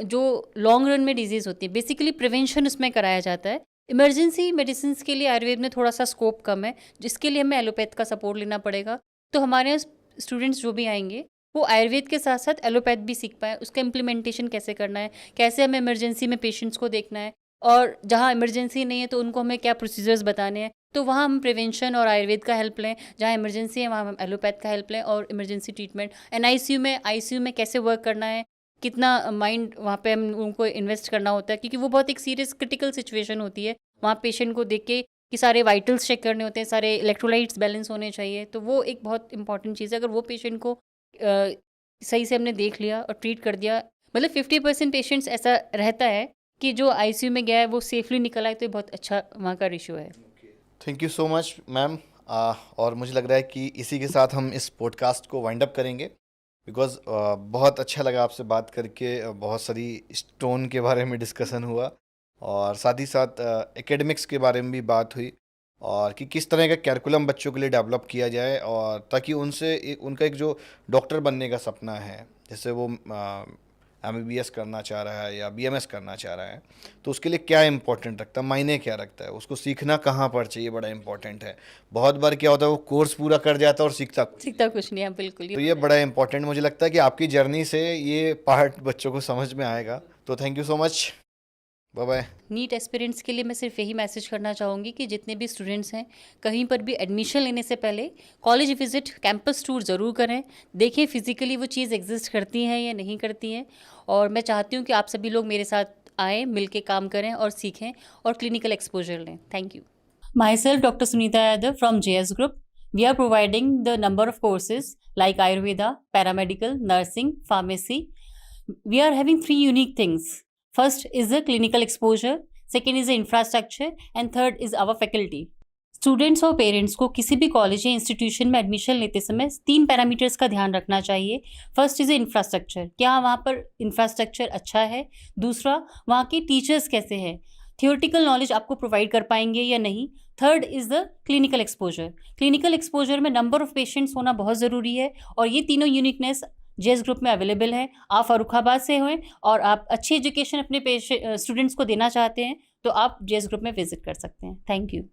जो लॉन्ग रन में डिजीज़ होती है बेसिकली प्रिवेंशन उसमें कराया जाता है। इमरजेंसी मेडिसिन के लिए आयुर्वेद में थोड़ा सा स्कोप कम है, जिसके लिए हमें एलोपैथ का सपोर्ट लेना पड़ेगा। तो हमारे यहाँ स्टूडेंट्स जो भी आएंगे वो आयुर्वेद के साथ साथ एलोपैथ भी सीख पाए, उसका इम्प्लीमेंटेशन कैसे करना है, कैसे हमें इमरजेंसी में पेशेंट्स को देखना है, और जहाँ इमरजेंसी नहीं है तो उनको हमें क्या प्रोसीजर्स बताने हैं। तो वहाँ हम प्रिवेंशन और आयुर्वेद का हेल्प लें, जहाँ इमरजेंसी है वहाँ हम एलोपैथ का हेल्प लें, और इमरजेंसी ट्रीटमेंट एंड ICU में कैसे वर्क करना है, कितना माइंड वहाँ पे हम उनको इन्वेस्ट करना होता है, क्योंकि वो बहुत एक सीरियस क्रिटिकल सिचुएशन होती है। वहाँ पेशेंट को देख के कि सारे वाइटल्स चेक करने होते हैं, सारे इलेक्ट्रोलाइट्स बैलेंस होने चाहिए, तो वो एक बहुत इंपॉर्टेंट चीज़ है। अगर वो पेशेंट को सही से हमने देख लिया और ट्रीट कर दिया, मतलब 50% पेशेंट्स ऐसा रहता है कि जो ICU में गया है वो सेफली निकला है, तो ये बहुत अच्छा वहाँ का रेशियो है। Thank you so much ma'am. और मुझे लग रहा है कि इसी के साथ हम इस पॉडकास्ट को वाइंड अप करेंगे, बिकॉज़ बहुत अच्छा लगा आपसे बात करके। बहुत सारी स्टोन के बारे में डिस्कशन हुआ, और साथ ही साथ एकेडमिक्स के बारे में भी बात हुई, और कि किस तरह का कैरिकुलम बच्चों के लिए डेवलप किया जाए, और ताकि उनका एक जो डॉक्टर बनने का सपना है, जैसे वो MBBS करना चाह रहा है या BMS करना चाह रहा है, तो उसके लिए क्या इंपॉर्टेंट रखता है, मायने क्या रखता है, उसको सीखना कहाँ पर चाहिए, बड़ा इंपॉर्टेंट है। बहुत बार क्या होता है वो कोर्स पूरा कर जाता है और सीखता कुछ नहीं है, बिल्कुल तो ये बड़ा इंपॉर्टेंट मुझे लगता है कि आपकी जर्नी से ये पार्ट बच्चों को समझ में आएगा। तो thank you so much, bye bye. NEET aspirants के लिए मैं सिर्फ यही मैसेज करना चाहूँगी कि जितने भी स्टूडेंट्स हैं, कहीं पर भी एडमिशन लेने से पहले कॉलेज विजिट, कैंपस टूर ज़रूर करें, देखें फिजिकली वो चीज़ एग्जिस्ट करती हैं या नहीं करती हैं। और मैं चाहती हूँ कि आप सभी लोग मेरे साथ आएँ, मिल के काम करें और सीखें और क्लिनिकल एक्सपोजर लें। Thank you. My self doctor Sunita Yadav from JS Group. We are providing the number of courses like Ayurveda, paramedical, nursing, pharmacy. We are having 3 unique things. First is the clinical exposure, second is the infrastructure, and third is our faculty. Students और parents को किसी भी college या institution में admission लेते समय 3 parameters का ध्यान रखना चाहिए। फर्स्ट इज इंफ्रास्ट्रक्चर, क्या वहाँ पर इंफ्रास्ट्रक्चर अच्छा है। दूसरा, वहाँ के टीचर्स कैसे हैं, थियोरटिकल नॉलेज आपको प्रोवाइड कर पाएंगे या नहीं। Third is the clinical exposure. Clinical exposure में नंबर ऑफ पेशेंट्स होना बहुत ज़रूरी है, और ये तीनों यूनिकनेस JS Group में अवेलेबल है। आप फर्रुखाबाद से हुए और आप अच्छी एजुकेशन अपने स्टूडेंट्स को देना चाहते हैं, तो आप JS Group में विजिट कर सकते हैं। Thank you.